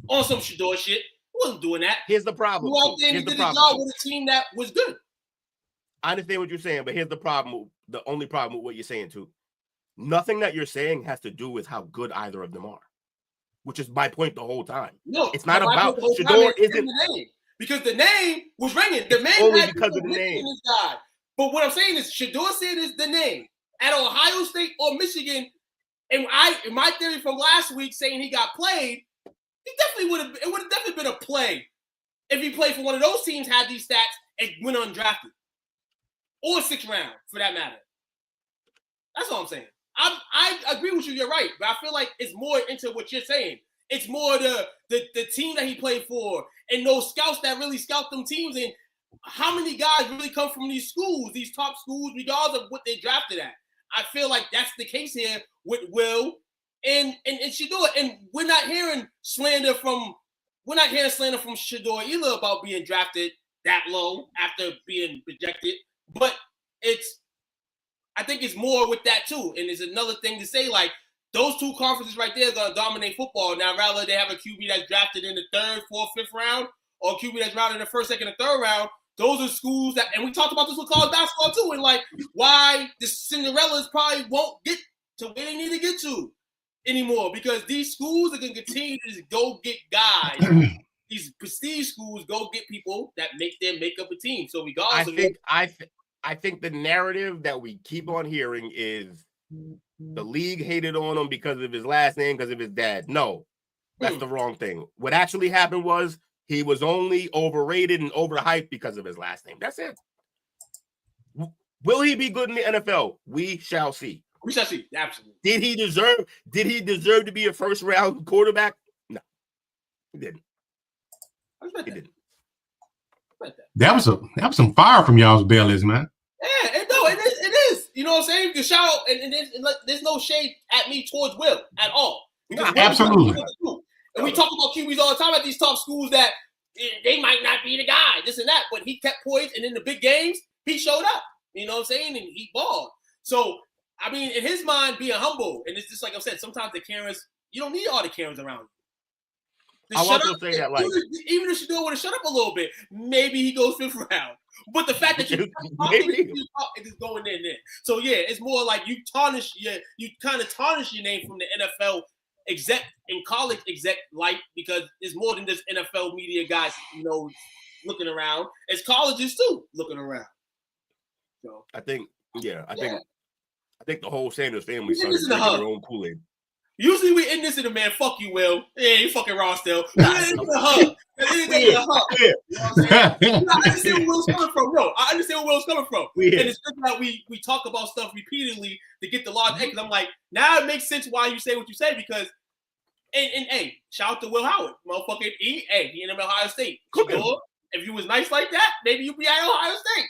Speaker 4: on some Shedeur shit. He wasn't doing that.
Speaker 5: Here's the problem.
Speaker 4: He walked in and did his job with a team that was good.
Speaker 5: I understand what you're saying, but here's the problem. The only problem with what you're saying, too. Nothing that you're saying has to do with how good either of them are, which is my point the whole time.
Speaker 4: No,
Speaker 5: it's not about Shedeur isn't
Speaker 4: the name, because the name was ringing. The name
Speaker 5: only because of the name.
Speaker 4: But what I'm saying is, Shedeur Sanders the name at Ohio State or Michigan, and in my theory from last week saying he got played, he definitely would have. It would have definitely been a play if he played for one of those teams, had these stats, and went undrafted, or 6th round for that matter. That's all I'm saying. I agree with you. You're right, but I feel like it's more into what you're saying. It's more the team that he played for and those scouts that really scout them teams, and how many guys really come from these schools, these top schools, regardless of what they drafted at. I feel like that's the case here with Will and Shedeur. And we're not hearing slander from Shedeur either about being drafted that low after being projected. But I think it's more with that too. And there's another thing to say, like, those two conferences right there are going to dominate football. Now, rather they have a QB that's drafted in the 3rd, 4th, 5th round, or a QB that's drafted in the 1st, 2nd, and 3rd round, those are schools that, and we talked about this with college basketball too, and like why the Cinderellas probably won't get to where they need to get to anymore, because these schools are going to continue to just go get guys. These prestige schools go get people that make up a team. So regardless,
Speaker 5: I think the narrative that we keep on hearing is the league hated on him because of his last name, because of his dad. No, that's the wrong thing. What actually happened was he was only overrated and overhyped because of his last name. That's it. Will he be good in the NFL? We shall see.
Speaker 4: We shall see. Absolutely.
Speaker 5: Did he deserve to be a 1st round quarterback? No, he didn't. He didn't.
Speaker 3: That was some fire from y'all's bellies, man.
Speaker 4: Yeah, it is. You know what I'm saying? The shout out, and there's no shade at me towards Will at all.
Speaker 3: Absolutely.
Speaker 4: And we talk about QBs all the time at these top schools that they might not be the guy, this and that, but he kept poised, and in the big games, he showed up. You know what I'm saying? And he balled. So, I mean, in his mind, being humble, and it's just like I said, sometimes the Karens, you don't need all the Karens around you.
Speaker 5: I'll also say that, like,
Speaker 4: even if you don't want to shut up a little bit, maybe he goes 5th round. But the fact that you it is going in there. So yeah, it's more like you kind of tarnish your name from the NFL exec and college exec light, because it's more than just NFL media guys, you know, looking around. It's colleges too looking around. So
Speaker 5: I think the whole Sanders family started
Speaker 4: This is a
Speaker 5: drinking
Speaker 4: hug.
Speaker 5: their own Kool-Aid.
Speaker 4: usually we end this in a man, fuck you, Will. Yeah, you fucking raw still. We end this in a hug. Anything in a hug. You know what I'm saying? I understand where Will's coming from. No, I understand where Will's coming from. And it's just like we talk about stuff repeatedly to get the large because I'm like, now it makes sense why you say what you say, because and hey, shout out to Will Howard. Motherfucking he in Ohio State. If you was nice like that, maybe you'd be at Ohio State.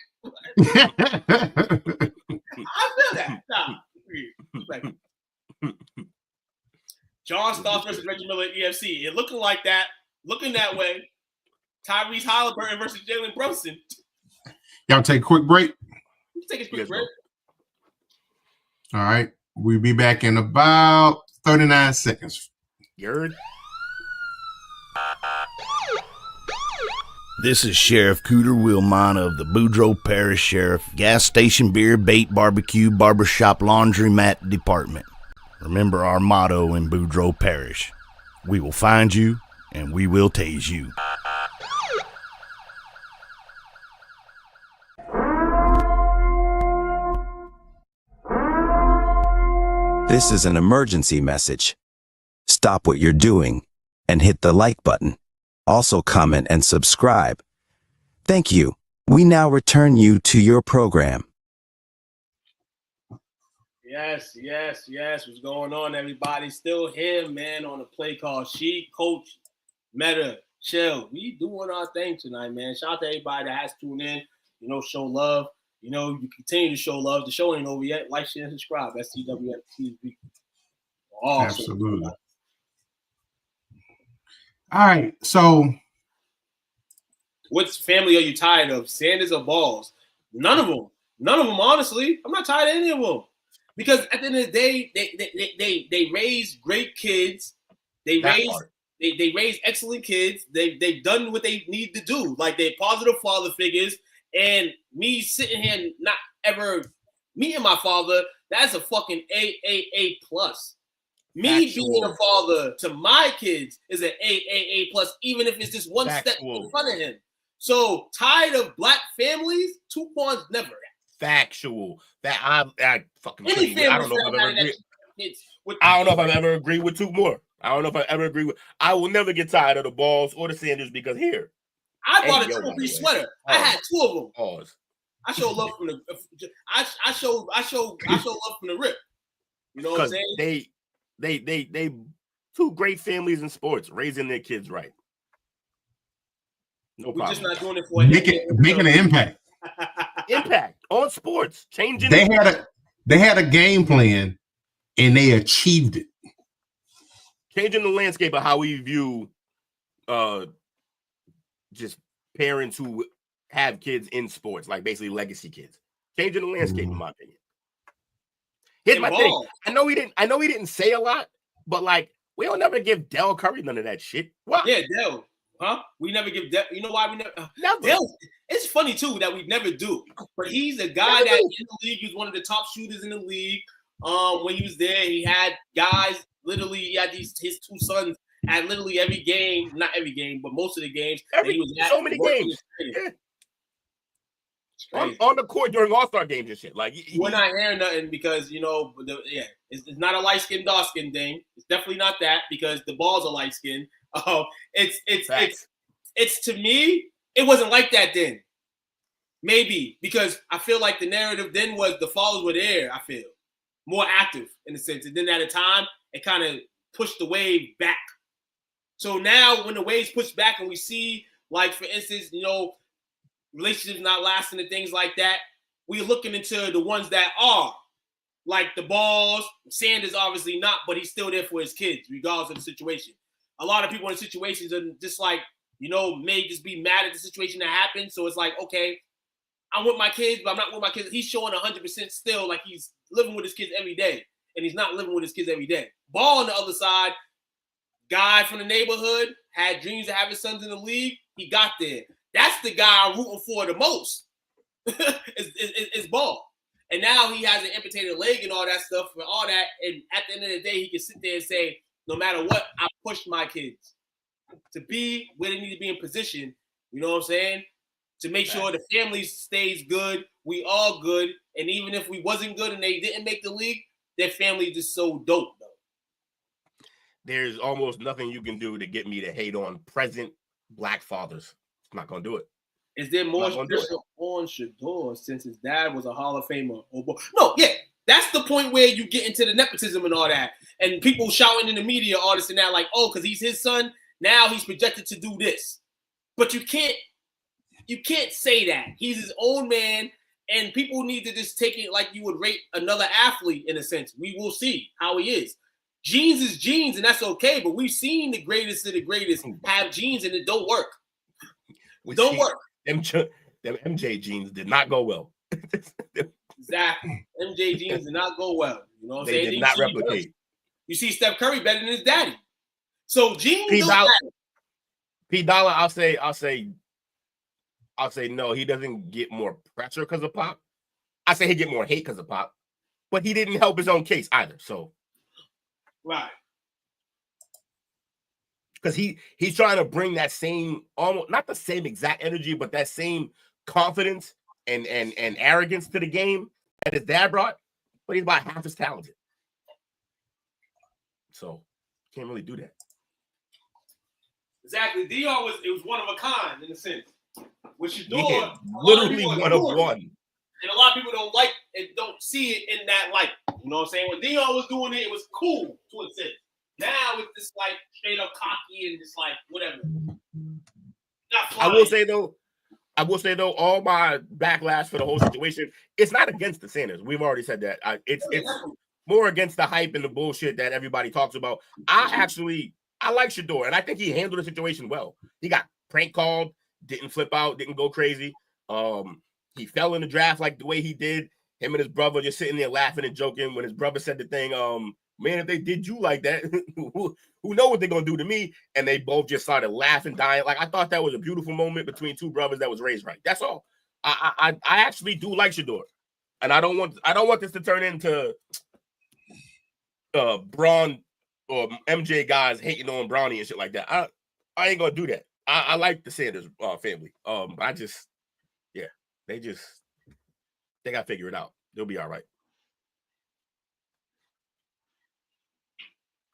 Speaker 4: I feel that. Nah. John Starks versus Reggie Miller at EFC. It looking like that, looking that way. Tyrese Halliburton versus Jalen Brunson.
Speaker 3: Y'all take a quick break.
Speaker 4: Take a quick break.
Speaker 3: All right. We'll be back in about 39 seconds.
Speaker 5: You heard?
Speaker 6: This is Sheriff Cooter Wilmana of the Boudreaux Parish Sheriff Gas Station Beer, Bait, Barbecue, Barbershop, Laundromat Department. Remember our motto in Boudreaux Parish: we will find you and we will tase you.
Speaker 7: This is an emergency message. Stop what you're doing and hit the like button. Also comment and subscribe. Thank you. We now return you to your program.
Speaker 4: Yes. What's going on, everybody? Still here, man, on the Playcall Sheet. Coach, Meta, Chill. We doing our thing tonight, man. Shout out to everybody that has tuned in. You know, show love. You know, you continue to show love. The show ain't over yet. Like, share, and subscribe. STWF TV.
Speaker 3: Absolutely. All right, so
Speaker 4: what family are you tired of? Sanders or Balls? None of them. Honestly. I'm not tired of any of them. Because at the end of the day, they raise great kids. They raise excellent kids. They've done what they need to do. Like, they're positive father figures. And me sitting here and not ever meeting my father, that's a fucking A plus. Me being a father to my kids is an A plus, even if it's just one step in front of him. So tired of black families, 2 points never.
Speaker 5: Factual. That I fucking.
Speaker 4: Any family
Speaker 5: I don't know if I've ever agreed. I don't know if I've ever agreed with 2 more. I don't know if I ever agree with. I will never get tired of the Balls or the Sanders, because here
Speaker 4: I bought a triple-piece sweater. I had 2 of them.
Speaker 5: Pause.
Speaker 4: I show love from the. I show love from the rip. You know what I'm saying?
Speaker 5: They 2 great families in sports, raising their kids right. No problem.
Speaker 4: We're just not doing it for
Speaker 3: making an impact.
Speaker 5: Impact on sports, changing.
Speaker 3: They had a game plan, and they achieved it.
Speaker 5: Changing the landscape of how we view, just parents who have kids in sports, like basically legacy kids. Changing the landscape, in my opinion. Here's my thing. I know he didn't say a lot, but like, we don't never give Del Curry none of that shit. What?
Speaker 4: Yeah, Del. Huh? We never give Del. You know why we never?
Speaker 5: Del.
Speaker 4: It's funny too that we never do. But he's a guy that in the league, he was one of the top shooters in the league. When he was there, he had guys. Literally, he had his 2 sons at literally every game. Not every game, but most of the games.
Speaker 5: He was at so many games. On the court during All-Star games and shit. Like,
Speaker 4: we're not hearing nothing because, you know, it's not a light-skinned, dark-skinned thing. It's definitely not that, because the Balls are light-skinned. It's to me, it wasn't like that then. Maybe because I feel like the narrative then was the fathers were there. I feel more active in a sense, and then at a time it kind of pushed the wave back. So now when the waves push back and we see, like, for instance, you know, relationships not lasting and things like that, we're looking into the ones that are, like the Balls. Sanders obviously not, but he's still there for his kids regardless of the situation. A lot of people in situations are just like, you know, may just be mad at the situation that happened. So it's like, okay, I'm with my kids, but I'm not with my kids. He's showing 100% still like he's living with his kids every day, and he's not living with his kids every day. Ball on the other side, guy from the neighborhood, had dreams of having sons in the league. He got there. That's the guy I'm rooting for the most. is Ball. And now he has an amputated leg and all that stuff and all that. And at the end of the day, he can sit there and say, no matter what, I pushed my kids to be where they need to be in position. You know what I'm saying? To make sure the family stays good. We all good. And even if we wasn't good and they didn't make the league, their family is just so dope, though.
Speaker 5: There's almost nothing you can do to get me to hate on present black fathers. I'm not going to do it.
Speaker 4: Is there more pressure on Shedeur since his dad was a Hall of Famer? No, yeah. That's the point where you get into the nepotism and all that. And people shouting in the media, all this and that, like, oh, because he's his son, now he's projected to do this. But you can't say that. He's his own man, and people need to just take it like you would rate another athlete in a sense. We will see how he is. Genes is genes, and that's okay, but we've seen the greatest of the greatest have genes, and it don't work. Don't work.
Speaker 5: Them MJ genes did not go well.
Speaker 4: Exactly. MJ genes did not go well. You know what I'm saying?
Speaker 5: They did not replicate.
Speaker 4: You see Steph Curry better than his daddy. So genes
Speaker 5: P. Dollar, I'll say no, he doesn't get more pressure because of Pop. I say he get more hate because of Pop. But he didn't help his own case either. So
Speaker 4: right.
Speaker 5: Because he's trying to bring that same, almost not the same exact energy, but that same confidence and arrogance to the game that his dad brought, but he's about half as talented. So can't really do that.
Speaker 4: Exactly. Dion was one of a kind in a sense. What you doing?
Speaker 5: Yeah, literally one of one.
Speaker 4: And a lot of people don't like and don't see it in that light. You know what I'm saying? When Dion was doing it, it was cool to a sense. Now it's just like straight up cocky and just like whatever.
Speaker 5: I will say though, all my backlash for the whole situation, it's not against the Sanders. We've already said that. It's more against the hype and the bullshit that everybody talks about. I like Shedeur, and I think he handled the situation well. He got prank called, didn't flip out, didn't go crazy. He fell in the draft like the way he did. Him and his brother just sitting there laughing and joking when his brother said the thing, man, if they did you like that, who know what they're gonna do to me? And they both just started laughing, dying. Like I thought that was a beautiful moment between two brothers that was raised right. That's all. I actually do like Shedeur, and I don't want this to turn into Braun or MJ guys hating on Bronny and shit like that. I ain't gonna do that. I like the Sanders family. They gotta figure it out. They'll be all right.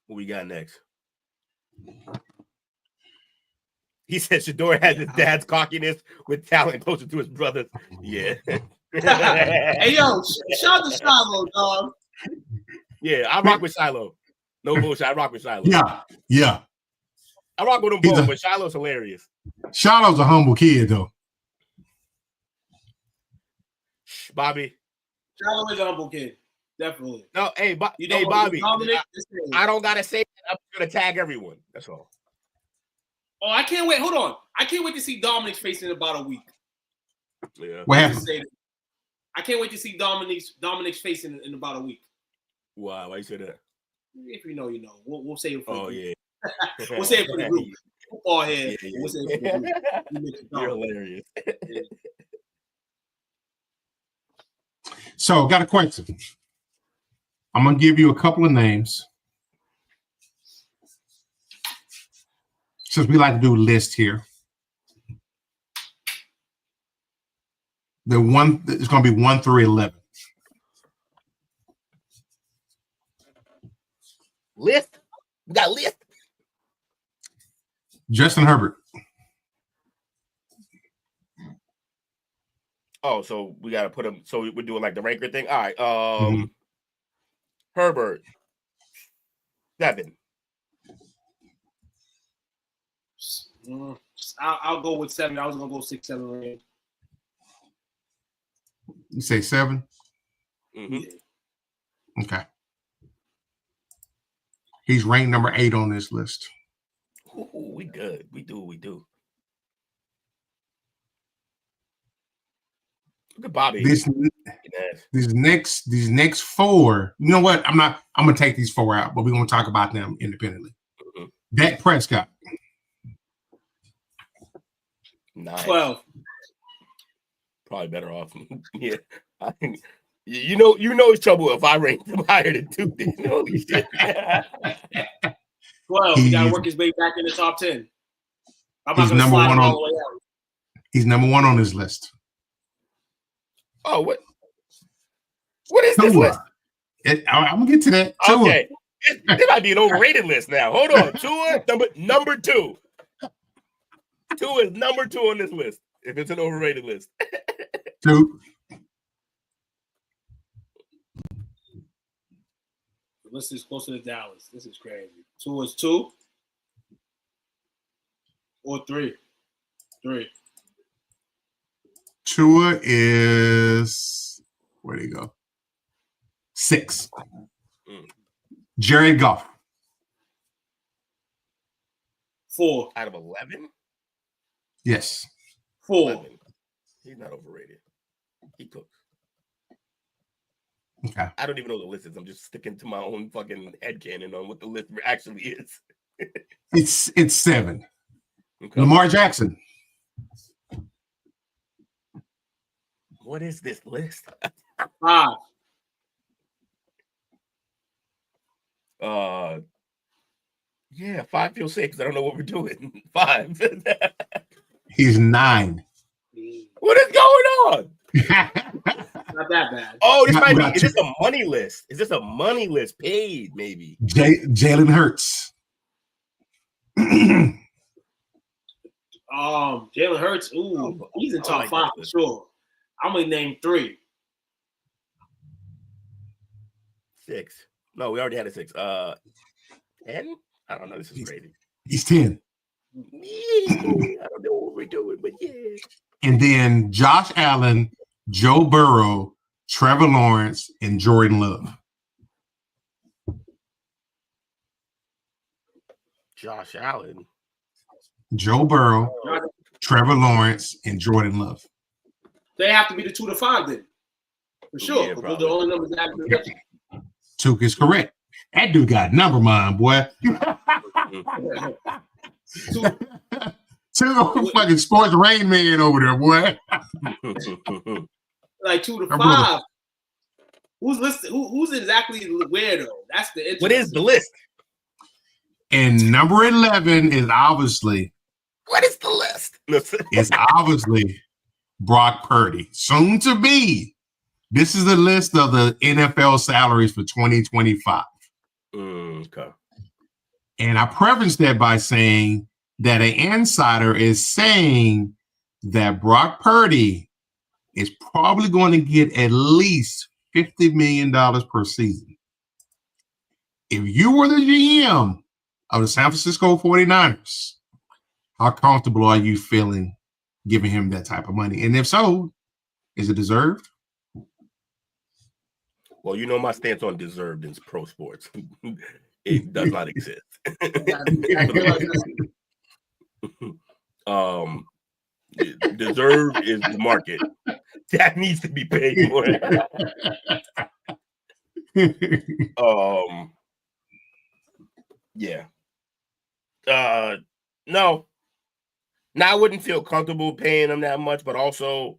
Speaker 5: What we got next? He said Shedeur has his dad's cockiness with talent closer to his brothers. Yeah.
Speaker 4: Hey, yo, shout out to Shiloh, dog.
Speaker 5: Yeah, I rock with Shiloh. No bullshit. I rock with Shiloh.
Speaker 3: Yeah.
Speaker 5: I rock with them both, but Shiloh's hilarious.
Speaker 3: Shiloh's a humble kid, though.
Speaker 5: Bobby.
Speaker 4: Shiloh is a humble kid. Definitely.
Speaker 5: No, hey, Bobby. I don't gotta say that. I'm gonna tag everyone. That's all.
Speaker 4: Oh, I can't wait. Hold on. I can't wait to see Dominic's face in about a week.
Speaker 5: Yeah.
Speaker 3: What happened?
Speaker 4: I can't wait to see Dominic's face in about a week.
Speaker 5: Why you say that?
Speaker 4: If you know, you know. We'll save it for the group.
Speaker 5: Yeah.
Speaker 4: We'll save it for the group. Football head.
Speaker 5: Yeah.
Speaker 4: We'll save it for the group.
Speaker 5: You're hilarious.
Speaker 4: Yeah.
Speaker 3: So, got a question. I'm going to give you a couple of names. Since we like to do a list here. It's going to be 1 through 11.
Speaker 5: List? We got list.
Speaker 3: Justin Herbert.
Speaker 5: Oh, so we got to put him. So we're doing like the ranker thing. All right. Herbert, 7.
Speaker 4: I'll go with 7. I was gonna go 6, 7 range.
Speaker 3: You say 7?
Speaker 5: Mm-hmm.
Speaker 4: Yeah.
Speaker 3: Okay. He's ranked number 8 on this list.
Speaker 5: Ooh, we good. We do. Look at Bobby.
Speaker 3: These next four. You know what? I'm gonna take these four out, but we're gonna talk about them independently.
Speaker 5: Mm-hmm.
Speaker 3: Dak Prescott.
Speaker 5: 9.
Speaker 4: 12.
Speaker 5: Probably better off. Yeah. I think you know it's trouble if I rank them higher than 2. Holy shit.
Speaker 4: 12. He gotta work his way back in the top 10. I'm not
Speaker 3: He's
Speaker 4: gonna
Speaker 3: number
Speaker 4: slide
Speaker 3: one
Speaker 4: him
Speaker 3: on.
Speaker 4: all the way out.
Speaker 3: He's number one on this list.
Speaker 5: Oh, what is this
Speaker 3: Tua.
Speaker 5: list?
Speaker 3: I'm gonna get to that. Tua.
Speaker 5: Okay. This might be an overrated list now. Hold on. Tua, number 2. Tua is number 2 on this list. If it's an overrated list.
Speaker 3: 2.
Speaker 4: The list is closer to Dallas. This is crazy. 2 is 2 or 3. 3.
Speaker 3: Tua is where'd he go? 6. Jared Goff.
Speaker 4: 4.
Speaker 5: Out of 11?
Speaker 3: Yes.
Speaker 4: 4.
Speaker 5: 11. He's not overrated. He cooks.
Speaker 3: Okay.
Speaker 5: I don't even know the list is. I'm just sticking to my own fucking headcanon on what the list actually is.
Speaker 3: It's 7.
Speaker 5: Okay.
Speaker 3: Lamar Jackson.
Speaker 5: What is this list?
Speaker 4: 5.
Speaker 5: Yeah, 5 feels safe because I don't know what we're doing. 5.
Speaker 3: He's 9.
Speaker 5: What is going on?
Speaker 4: Not that bad.
Speaker 5: Oh, this might be.
Speaker 3: Not
Speaker 5: Is this a money list? Is this a money list paid? Maybe.
Speaker 3: Jalen Hurts.
Speaker 4: Jalen Hurts. Ooh, he's in top 5 for sure. I'm gonna name 3.
Speaker 5: 6. No, we already had a 6. 10? I don't know. This is crazy.
Speaker 3: He's 10.
Speaker 5: I don't know what we're doing, but yeah.
Speaker 3: And then Josh Allen, Joe Burrow, Trevor Lawrence, and Jordan Love.
Speaker 5: Josh Allen,
Speaker 3: Joe Burrow, Trevor Lawrence, and Jordan Love.
Speaker 4: They have to be the 2 to 5 then, for sure.
Speaker 5: Yeah,
Speaker 4: Those are the only numbers that have to be.
Speaker 3: Took is correct. That dude got number mind, boy. Two fucking sports rain man over there, boy.
Speaker 4: Like 2 to 5. Who's listed? Who's exactly where though? That's the interesting.
Speaker 5: What is the list?
Speaker 3: And number 11 is obviously.
Speaker 5: What is the list?
Speaker 3: It's obviously Brock Purdy, soon to be. This is the list of the NFL salaries for 2025.
Speaker 5: Okay.
Speaker 3: And I preface that by saying that an insider is saying that Brock Purdy is probably going to get at least $50 million per season. If you were the GM of the San Francisco 49ers, how comfortable are you feeling giving him that type of money? And if so, is it deserved?
Speaker 5: Well, you know my stance on deserved in pro sports. It does not exist. Deserve is the market. That needs to be paid for. Yeah. No. Now I wouldn't feel comfortable paying him that much, but also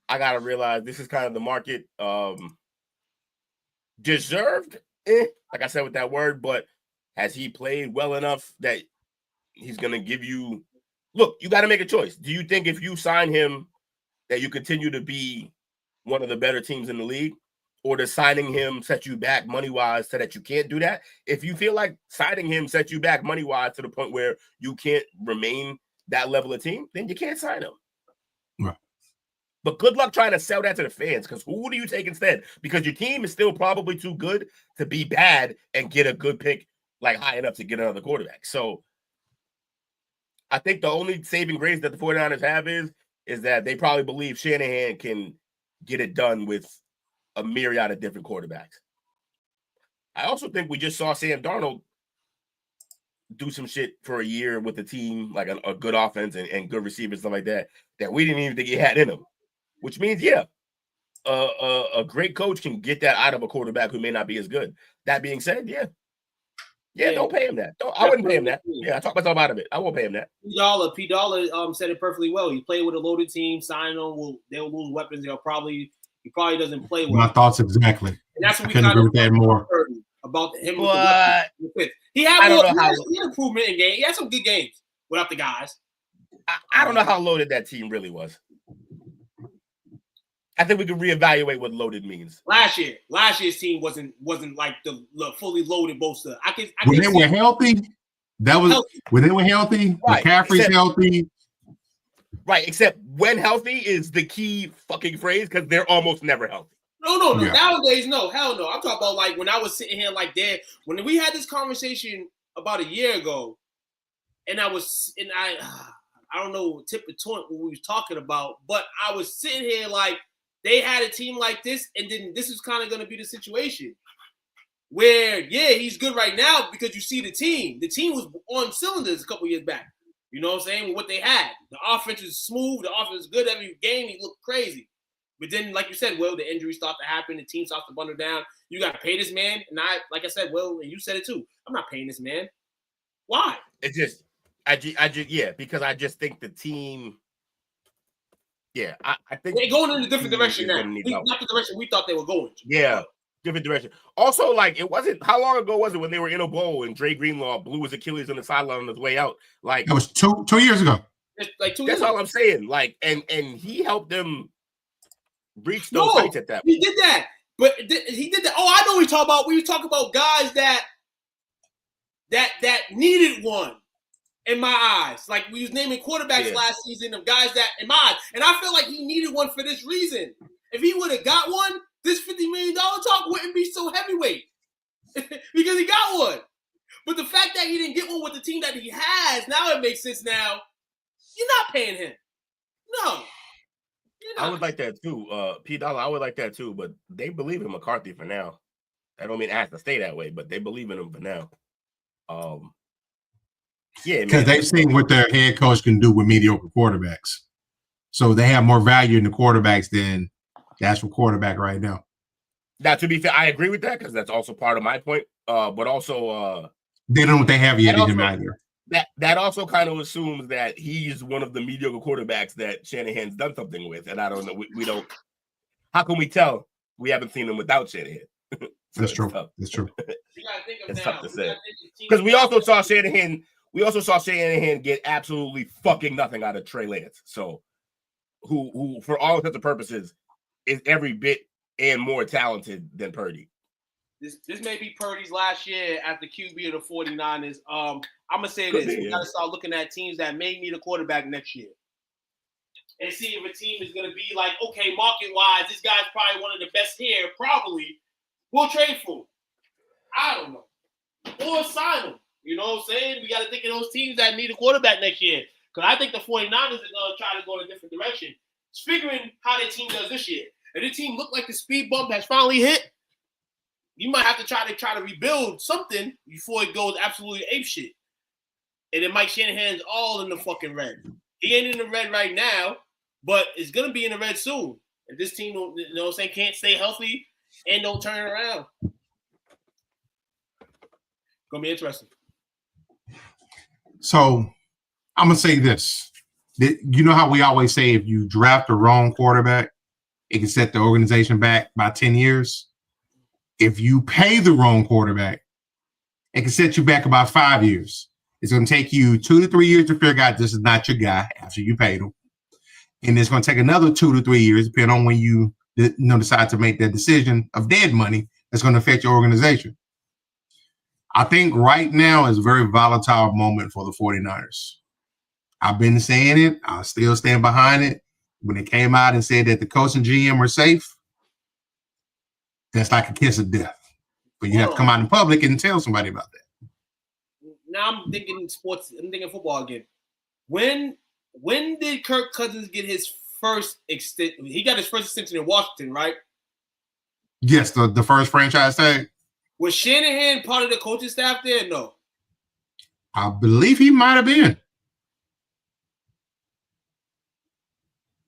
Speaker 5: I gotta realize this is kind of the market. Deserved, like I said with that word, but has he played well enough that he's gonna give you? Look, you got to make a choice. Do you think if you sign him that you continue to be one of the better teams in the league, or does signing him set you back money wise so that you can't do that? If you feel like signing him sets you back money wise to the point where you can't remain that level of team, then you can't sign him.
Speaker 3: Right.
Speaker 5: But good luck trying to sell that to the fans, because who do you take instead? Because your team is still probably too good to be bad and get a good pick, like high enough to get another quarterback. So I think the only saving grace that the 49ers have is that they probably believe Shanahan can get it done with a myriad of different quarterbacks. I also think we just saw Sam Darnold do some shit for a year with the team, like a good offense and good receivers, stuff like that, that we didn't even think he had in him. Which means, yeah, a great coach can get that out of a quarterback who may not be as good. That being said, yeah, don't pay him that. I wouldn't pay him that. Yeah, I talked myself out of it. I won't pay him that.
Speaker 4: P. Dollar said it perfectly well. He played with a loaded team. Signing on they'll lose weapons. He probably doesn't play well.
Speaker 3: My thoughts exactly.
Speaker 4: And that's what
Speaker 3: I couldn't agree with that more.
Speaker 4: About him.
Speaker 5: But
Speaker 4: he had improvement in game. He had some good games without the guys.
Speaker 5: I don't know how loaded that team really was. I think we can reevaluate what loaded means.
Speaker 4: Last year's team wasn't like the fully loaded bolster.
Speaker 3: When they were healthy, when they were healthy. Right. McCaffrey's healthy.
Speaker 5: Right, except when healthy is the key fucking phrase because they're almost never healthy.
Speaker 4: No. Yeah. Nowadays, no, hell no. I'm talking about like when I was sitting here like that. When we had this conversation about a year ago, and I don't know tip of point what we was talking about, but I was sitting here like they had a team like this, and then this is kind of going to be the situation where, he's good right now because you see the team. The team was on cylinders a couple years back. You know what I'm saying? What they had. The offense is smooth. The offense is good. Every game, he looked crazy. But then, like you said, the injuries start to happen. The team starts to bundle down. You got to pay this man. And like I said, and you said it too. I'm not paying this man. Why?
Speaker 5: It's just, because I just think the team, I think
Speaker 4: they're going in a different direction now. Not the direction we thought they were going to.
Speaker 5: Yeah, different direction. Also, like, it wasn't, how long ago was it when they were in a bowl and Dre Greenlaw blew his Achilles on the sideline on his way out? Like,
Speaker 3: it was 2 years ago.
Speaker 4: Like 2 years
Speaker 5: That's
Speaker 4: ago.
Speaker 5: all I'm saying. Like, and he helped them reach those heights at that point.
Speaker 4: He did that. But he did that. Oh, I know what we talk about. We talk about guys that needed one in my eyes. Like we was naming quarterbacks last season of guys that in my eyes. And I feel like he needed one for this reason. If he would have got one, this $50 million talk wouldn't be so heavyweight. Because he got one. But the fact that he didn't get one with the team that he has, now it makes sense now. You're not paying him. No.
Speaker 5: I would like that too. P. Dollar, I would like that too, but they believe in McCarthy for now. I don't mean it has to stay that way, but they believe in him for now.
Speaker 3: Because they've seen what their head coach can do with mediocre quarterbacks. So they have more value in the quarterbacks than the actual quarterback right now.
Speaker 5: Now, to be fair, I agree with that because that's also part of my point. But also,
Speaker 3: they don't know what they have yet in him either.
Speaker 5: That also kind of assumes that he's one of the mediocre quarterbacks that Shanahan's done something with, and I don't know. We don't. How can we tell? We haven't seen him without Shanahan.
Speaker 3: That's true. That's true.
Speaker 5: It's tough to say because we also saw Shanahan. We also saw Shanahan get absolutely fucking nothing out of Trey Lance. So, who for all intents and purposes is every bit and more talented than Purdy.
Speaker 4: This may be Purdy's last year at the QB of the 49ers. I'm going to say this. We got to start looking at teams that may need a quarterback next year. And see if a team is going to be like, okay, market-wise, this guy's probably one of the best here. Probably. We'll trade for him. I don't know. Or sign him. You know what I'm saying? We got to think of those teams that need a quarterback next year. Because I think the 49ers are going to try to go in a different direction. It's figuring how their team does this year. If the team look like the speed bump has finally hit, you might have to try to rebuild something before it goes absolutely apeshit. And then Mike Shanahan's all in the fucking red. He ain't in the red right now, but it's gonna be in the red soon. If this team, you know what I'm saying, can't stay healthy and don't turn it around, gonna be interesting.
Speaker 3: So I'm gonna say this. You know how we always say if you draft the wrong quarterback, it can set the organization back by 10 years. If you pay the wrong quarterback, it can set you back about 5 years. It's going to take you 2 to 3 years to figure out this is not your guy after you paid him. And it's going to take another 2 to 3 years, depending on when you decide to make that decision of dead money that's going to affect your organization. I think right now is a very volatile moment for the 49ers. I've been saying it. I still stand behind it. When it came out and said that the coach and GM were safe, that's like a kiss of death. But you have to come out in public and tell somebody about that.
Speaker 4: Now I'm thinking sports. I'm thinking football again. When did Kirk Cousins get his first extension? He got his first extension in Washington, right?
Speaker 3: Yes, the first franchise tag.
Speaker 4: Was Shanahan part of the coaching staff there? No.
Speaker 3: I believe he might have been.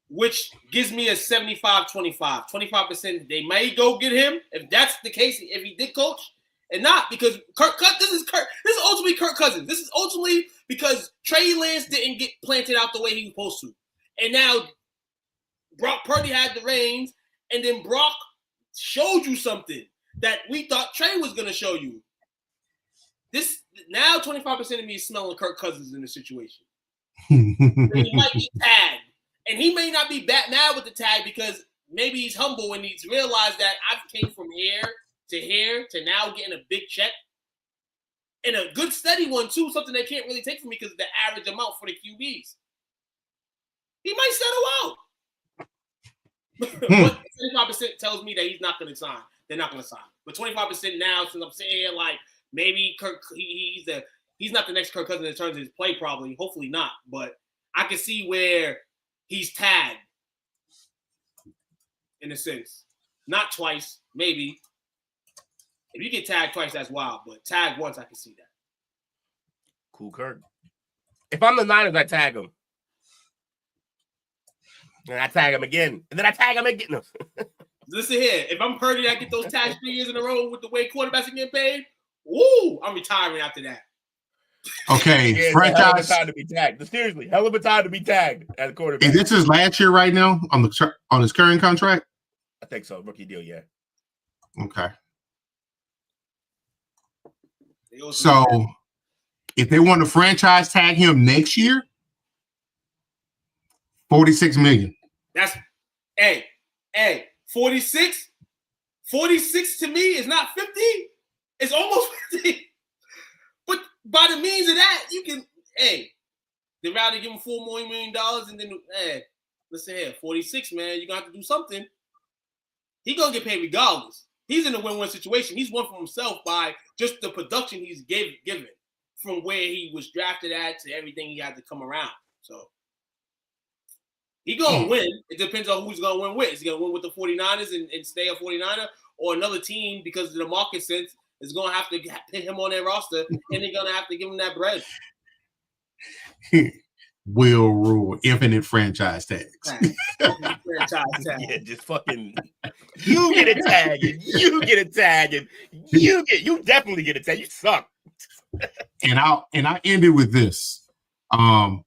Speaker 4: which gives me a 75-25. 25%, they may go get him if that's the case, if he did coach, and not because this is ultimately Kirk Cousins. This is ultimately because Trey Lance didn't get planted out the way he was supposed to. And now Brock Purdy had the reins, and then Brock showed you something that we thought Trey was going to show you. This now 25% of me is smelling Kirk Cousins in the situation. He might be tagged. And he may not be that mad with the tag because maybe he's humble and he's realized that I've came from here to now getting a big check. And a good steady one, too, something they can't really take from me because of the average amount for the QBs. He might settle out. But 25% tells me that he's not going to sign. They're not going to sign. But 25% now, since I'm saying here, like, maybe Kirk, he's not the next Kirk Cousins in terms of his play, probably. Hopefully not. But I can see where he's tagged in a sense. Not twice, maybe. If you get tagged twice, that's wild. But tagged once, I can see that.
Speaker 5: Cool, Kirk. If I'm the Niners, I tag him. And I tag him again. And then I tag him again. No.
Speaker 4: Listen here. If I'm Purdy, I get those tags 3 years in a row with the way quarterbacks are getting paid. Woo! I'm retiring after that.
Speaker 3: Okay,
Speaker 5: yeah,
Speaker 3: franchise.
Speaker 5: Hell of a time to be tagged. Seriously, hell of a time to be tagged as a quarterback.
Speaker 3: Is this his last year right now on his current contract?
Speaker 5: I think so. Rookie deal, yeah.
Speaker 3: Okay. So, if they want to franchise tag him next year, $46 million.
Speaker 4: That's 46. 46 to me is not 50. It's almost 50. But by the means of that, you can, they'd rather give him $4 million and then, listen here, 46, man, you're going to have to do something. He's going to get paid regardless. He's in a win-win situation. He's won for himself by just the production he's given from where he was drafted at to everything he had to come around. So he's going to win. It depends on who he's going to win with. Is he going to win with the 49ers and stay a 49er, or another team because of the market sense is going to have to put him on their roster and they're going to have to give him that bread.
Speaker 3: Will rule infinite franchise tags.
Speaker 4: Franchise tag.
Speaker 5: Yeah, just fucking you get a tag and you get a tag and you definitely get a tag. You suck.
Speaker 3: And I ended with this. I'm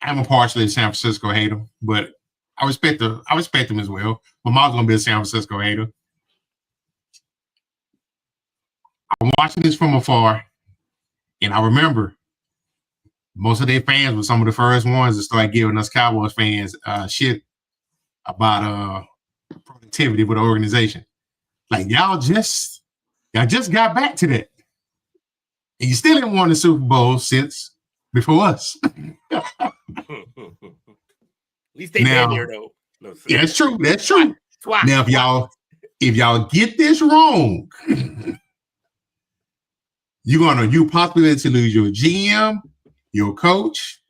Speaker 3: a partially San Francisco hater, but I respect them as well. My mom's gonna be a San Francisco hater. I'm watching this from afar, and I remember most of their fans were some of the first ones to start giving us Cowboys fans shit about productivity with the organization. Like y'all just got back to that, and you still haven't won the Super Bowl since before us.
Speaker 5: At least they been here though. No,
Speaker 3: yeah, that's true. That's true.
Speaker 5: Twice.
Speaker 3: Now, if y'all get this wrong, you possibly to lose your GM, your coach,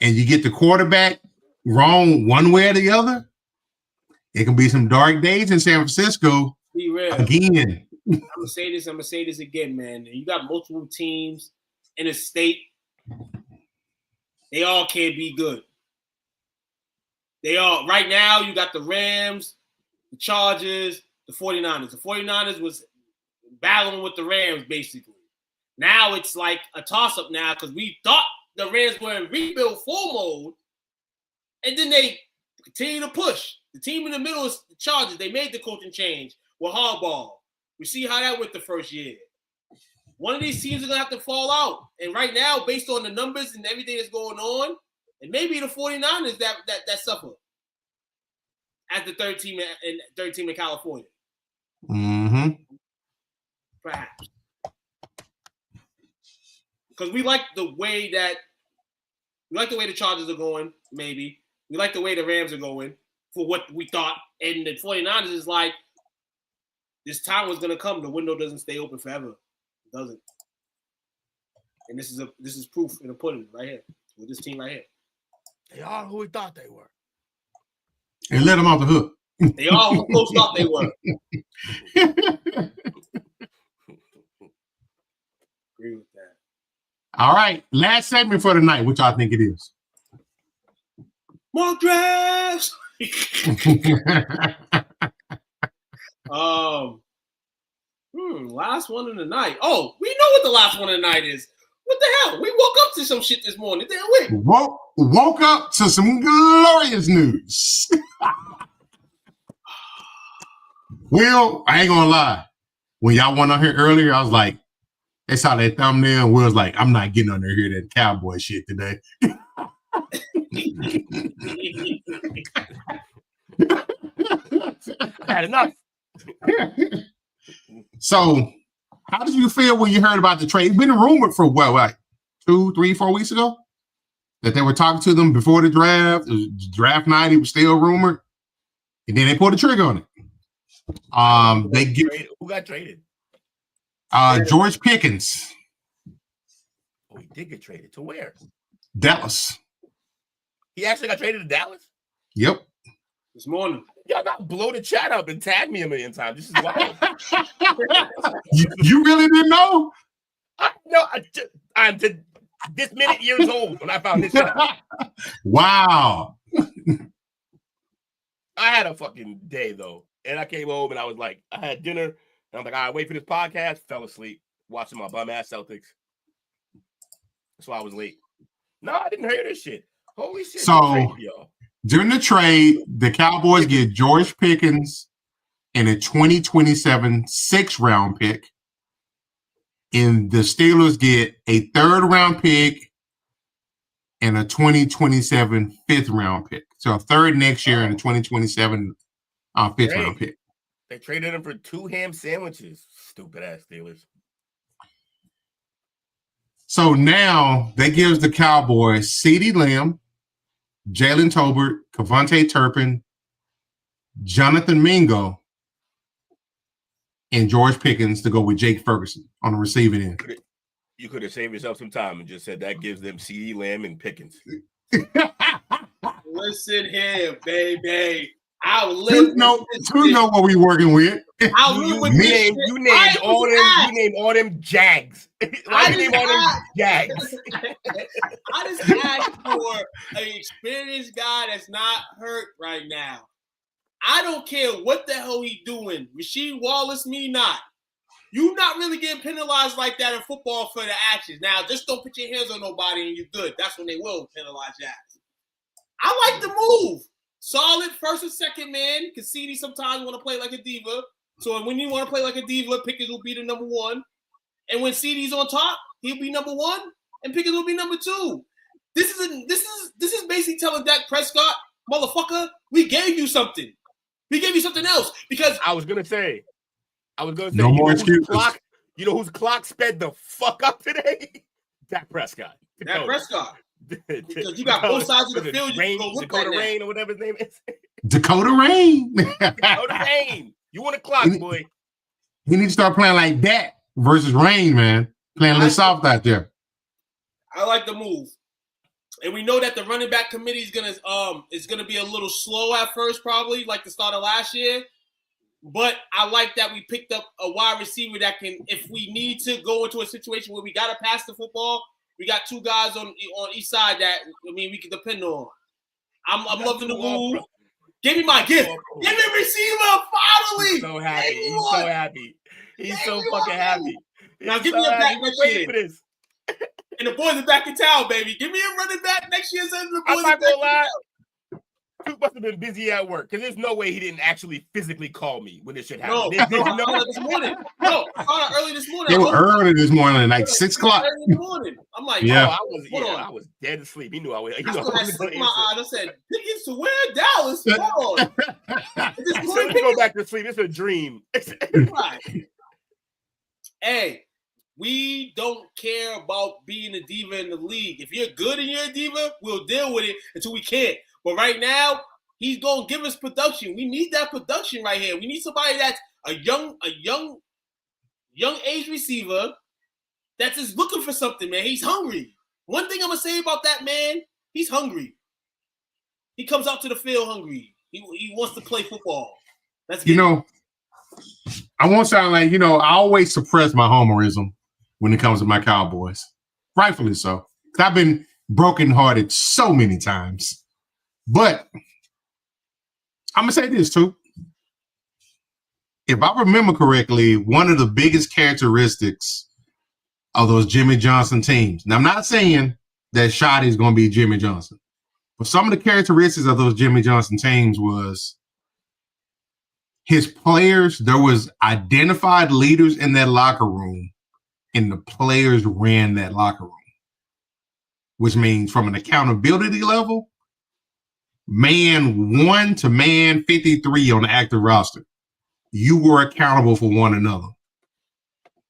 Speaker 3: and you get the quarterback wrong one way or the other. It can be some dark days in San Francisco.
Speaker 4: Be real.
Speaker 3: Again.
Speaker 4: I'm gonna say this again, man. You got multiple teams in a state. They all can't be good. They all right now. You got the Rams, the Chargers, the 49ers. The 49ers was battling with the Rams basically. Now it's like a toss-up now because we thought the Rams were in rebuild full mode, and then they continue to push. The team in the middle is the Chargers. They made the coaching change with Harbaugh. We see how that went the first year. One of these teams are going to have to fall out. And right now, based on the numbers and everything that's going on, and maybe the 49ers that suffer as the third team in California.
Speaker 3: Mm-hmm.
Speaker 4: Perhaps. Because we like the way the Chargers are going, maybe. We like the way the Rams are going for what we thought. And the 49ers is like, this time was going to come. The window doesn't stay open forever. It doesn't. And this is proof in the pudding right here with this team right here.
Speaker 5: They are who we thought they were.
Speaker 3: And let them off the hook.
Speaker 4: They all who folks thought they were. Agree with that.
Speaker 3: All right. Last segment for the night. Which I think it is.
Speaker 4: Mock drafts. Last one of the night. Oh, we know what the last one of the night is. What the hell? We woke up to some shit this morning, didn't we?
Speaker 3: Woke up to some glorious news. Will, I ain't gonna lie. When y'all went on here earlier, I was like, they saw that thumbnail and Will's like, I'm not getting on there here that cowboy shit today.
Speaker 5: I had enough.
Speaker 3: So, how did you feel when you heard about the trade? It's been rumored for what, like 2, 3, 4 weeks ago that they were talking to them before the draft. It was draft night. It was still rumored, and then they pulled the trigger on it.
Speaker 5: Who got traded?
Speaker 3: George Pickens.
Speaker 5: Oh, he did get traded to where?
Speaker 3: Dallas.
Speaker 5: He actually got traded to Dallas?
Speaker 3: Yep.
Speaker 4: This morning.
Speaker 5: Y'all got to blow the chat up and tag me a million times. This is wild.
Speaker 3: you really didn't know?
Speaker 5: I'm this minute years old when I found this out.
Speaker 3: Wow.
Speaker 5: I had a fucking day, though. And I came home and I was like, I had dinner. And I'm like, all right, wait for this podcast. Fell asleep watching my bum-ass Celtics. That's why I was late. No, I didn't hear this shit. Holy shit.
Speaker 3: So, during the trade, the Cowboys get George Pickens and a 2027 6th-round pick. And the Steelers get a 3rd-round pick and a 2027 5th-round pick. So a 3rd next year and a 2027 5th-round pick.
Speaker 5: They traded him for 2 ham sandwiches. Stupid-ass Steelers.
Speaker 3: So now that gives the Cowboys CeeDee Lamb, Jalen Tolbert, Kevontae Turpin, Jonathan Mingo, and George Pickens to go with Jake Ferguson on the receiving end.
Speaker 5: You could have saved yourself some time and just said that gives them CeeDee Lamb and Pickens.
Speaker 4: Listen here, baby.
Speaker 3: You know what we working with.
Speaker 5: You named all them Jags. Why you name all them Jags?
Speaker 4: I just asked for an experienced guy that's not hurt right now. I don't care what the hell he doing. Rasheed Wallace, me not. You not really getting penalized like that in football for the actions. Now, just don't put your hands on nobody and you're good. That's when they will penalize your ass. I like the move. Solid first and second man. Because CeeDee sometimes want to play like a diva. So when you want to play like a diva, Pickens will be the number 1. And when CeeDee's on top, he'll be number 1, and Pickens will be number 2. This is basically telling Dak Prescott, motherfucker, we gave you something. We gave you something else because
Speaker 5: I was gonna say,
Speaker 3: no more excuses.
Speaker 5: You know whose clock sped the fuck up today? Dak Prescott.
Speaker 4: Dak Prescott. Because you got both sides of the field.
Speaker 5: Dakota Rain or whatever his name is.
Speaker 3: Dakota Rain.
Speaker 5: Dakota Rain. You want a clock, boy?
Speaker 3: He needs to start playing like that versus Rain, man. Playing a little soft out there.
Speaker 4: I like the move. And we know that the running back committee is gonna be a little slow at first, probably like the start of last year. But I like that we picked up a wide receiver that can, if we need to go into a situation where we gotta pass the football, we got 2 guys on each side that we can depend on. I'm loving the move. Give me my gift. Give me a receiver finally.
Speaker 5: He's so happy. He's so happy. He's so fucking happy.
Speaker 4: Now give me a back next year. For this. And the boys are back in town, baby. Give me a running back next year.
Speaker 5: I'm not gonna lie. Duke must have been busy at work because there's no way he didn't actually physically call me when this shit happened.
Speaker 4: No, this morning. No, I found out early this morning.
Speaker 3: They were early this morning, like 6 o'clock.
Speaker 4: Early in the morning. I'm like,
Speaker 3: yeah.
Speaker 5: I was dead asleep. He knew I was.
Speaker 4: I still had sleep in my eyes. I said, Pickens to where? Dallas. Hold on.
Speaker 5: Let me go back to sleep. It's a dream.
Speaker 4: Right. Hey. We don't care about being a diva in the league. If you're good and you're a diva, we'll deal with it until we can't. But right now, he's going to give us production. We need that production right here. We need somebody that's a young age receiver that's just looking for something, man. He's hungry. One thing I'm going to say about that man, he's hungry. He comes out to the field hungry. He wants to play football. That's good.
Speaker 3: I won't sound like, I always suppress my homerism when it comes to my Cowboys. Rightfully so. I've been brokenhearted so many times. But I'm gonna say this too. If I remember correctly, one of the biggest characteristics of those Jimmy Johnson teams. Now, I'm not saying that Shotty is going to be Jimmy Johnson, but some of the characteristics of those Jimmy Johnson teams was his players. There was identified leaders in that locker room, and the players ran that locker room, which means from an accountability level, man 1 to man 53 on the active roster, you were accountable for one another.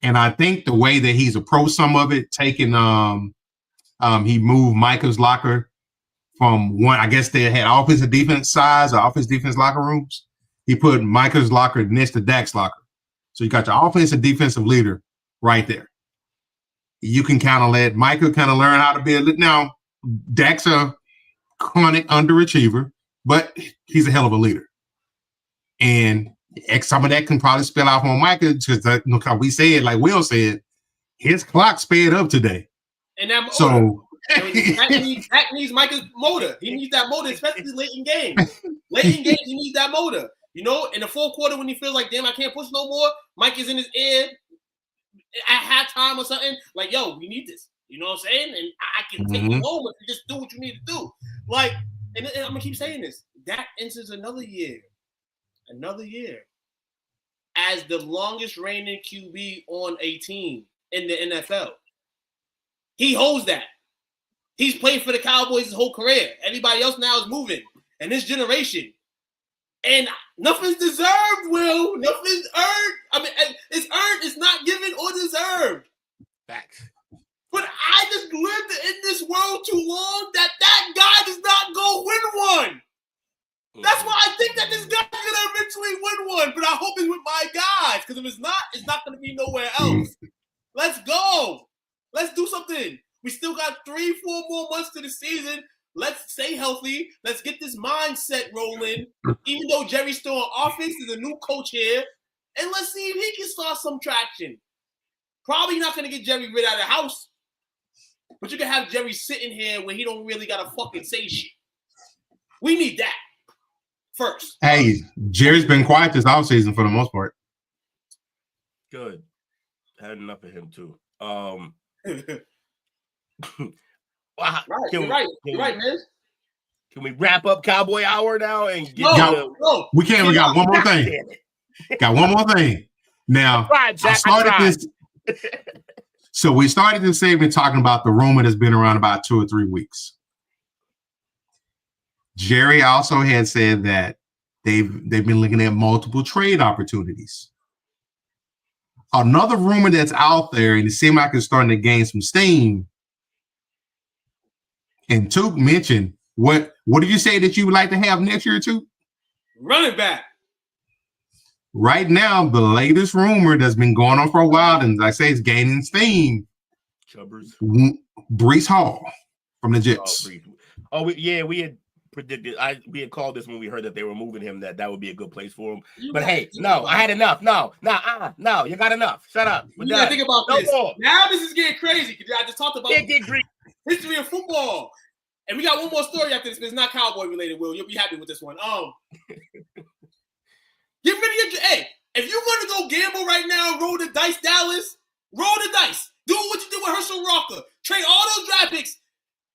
Speaker 3: And I think the way that he's approached some of it, taking he moved Micah's locker from one, I guess they had offense and defense size or offense defense locker rooms. He put Micah's locker next to Dak's locker. So you got your offense and defensive leader right there. You can kind of let Micah kind of learn how to be a leader. Now, Dak's a chronic underachiever, but he's a hell of a leader. And some of that can probably spill out on Micah because we said, like Will said, his clock sped up today.
Speaker 4: And that
Speaker 3: so
Speaker 4: that needs Micah's motor. He needs that motor, especially late in games. Late in games, he needs that motor. You know, in the fourth quarter when he feels like, damn, I can't push no more, Mike is in his ear at halftime or something. Like, yo, we need this. You know what I'm saying? And I can take you home if you just do what you need to do. Like, and I'm going to keep saying this. That enters another year as the longest reigning QB on a team in the NFL. He holds that. He's played for the Cowboys his whole career. Everybody else now is moving. And this generation. And nothing's deserved, Will. Nothing's earned. I mean, it's earned. It's not given or deserved.
Speaker 5: Facts.
Speaker 4: But I just lived in this world too long that guy does not go win one. That's why I think that this guy's going to eventually win one. But I hope it's with my guys. Because if it's not going to be nowhere else. Let's go. Let's do something. We still got 3-4 more months to the season. Let's stay healthy. Let's get this mindset rolling. Even though Jerry's still on offense, there's a new coach here. And let's see if he can start some traction. Probably not going to get Jerry rid out of the house. But you can have Jerry sitting here where he don't really got to fucking say shit. We need that first.
Speaker 3: Hey, Jerry's been quiet this offseason for the most part.
Speaker 5: Good. I had enough of him too.
Speaker 4: You're right, man.
Speaker 5: Can we wrap up Cowboy Hour now and get
Speaker 4: No.
Speaker 3: We can't. We got one more thing. Got one more thing. Now, I started this. So we started this segment talking about the rumor that's been around about 2 or 3 weeks. Jerry also had said that they've been looking at multiple trade opportunities. Another rumor that's out there, and it seems like it's starting to gain some steam. And Took mentioned, what did you say that you would like to have next year, Took?
Speaker 4: Running back.
Speaker 3: Right now, the latest rumor that's been going on for a while, and I say it's gaining steam.
Speaker 5: Chubbers.
Speaker 3: Breece Hall from the Jets.
Speaker 5: We had predicted. We had called this when we heard that they were moving him. That would be a good place for him. But hey, no, I had enough. No, you got enough. Shut up.
Speaker 4: You gotta think about this. Now this is getting crazy because I just talked about history of football. And we got one more story after this, but it's not Cowboy related, Will. You'll be happy with this one. Get rid of your. Hey, if you want to go gamble right now, roll the dice, Dallas. Roll the dice. Do what you did with Herschel Walker. Trade all those draft picks.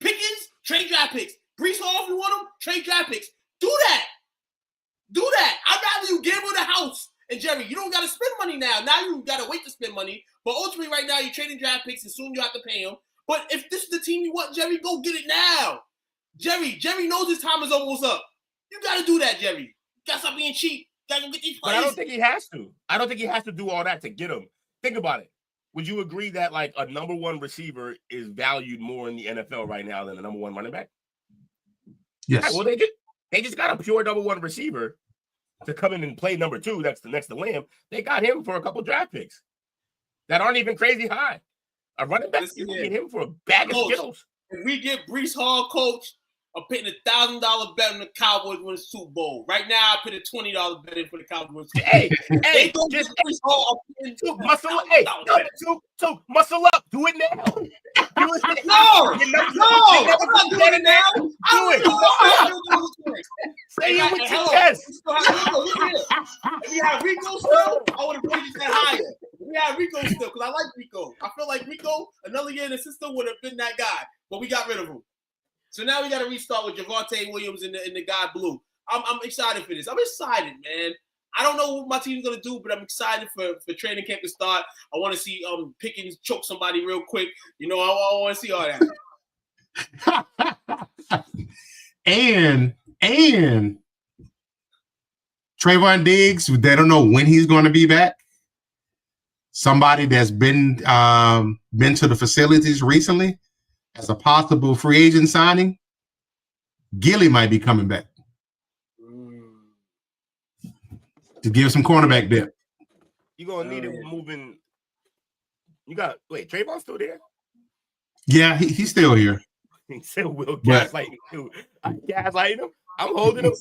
Speaker 4: Pickens, trade draft picks. Breece Hall, if you want them, trade draft picks. Do that. I'd rather you gamble the house. And Jerry, you don't got to spend money now. Now you got to wait to spend money. But ultimately, right now, you're trading draft picks, and soon you have to pay them. But if this is the team you want, Jerry, go get it now. Jerry knows his time is almost up. You got to do that, Jerry. You got to stop being cheap. You got to get these players.
Speaker 5: But I don't think he has to. I don't think he has to do all that to get him. Think about it. Would you agree that like a number one receiver is valued more in the NFL right now than a number one running back?
Speaker 3: Yes.
Speaker 5: Right, well, they just got a pure number one receiver to come in and play number two. That's the next to Lamb. They got him for a couple draft picks that aren't even crazy high. A running back, you can get him for a bag of Skittles.
Speaker 4: If we get Breece Hall, coach, I'm putting $1,000 bet on the Cowboys win the Super Bowl. Right now, I put a $20 bet in for the Cowboys.
Speaker 5: Hey, just muscle up. Hey, two, muscle up. Do it now. Do it
Speaker 4: No, I'm not doing it now.
Speaker 5: Do it. Say it with your chest.
Speaker 4: If we had Rico still, I would have raised that higher. If we had Rico still, because I like Rico. I feel like Rico, another year in the system, would have been that guy. But we got rid of him. So now we got to restart with Javonte Williams and the guy Blue. I'm excited for this. I'm excited, man. I don't know what my team's gonna do, but I'm excited for training camp to start. I want to see Pickens choke somebody real quick. You know, I want to see all
Speaker 3: that. and Trayvon Diggs, they don't know when he's going to be back. Somebody that's been to the facilities recently as a possible free agent signing, Gilly might be coming back to give some cornerback depth.
Speaker 5: You're going to need it moving. Trayvon's still there?
Speaker 3: Yeah, he's still here.
Speaker 5: He said, "Will gaslight him. I gaslight him. I'm holding him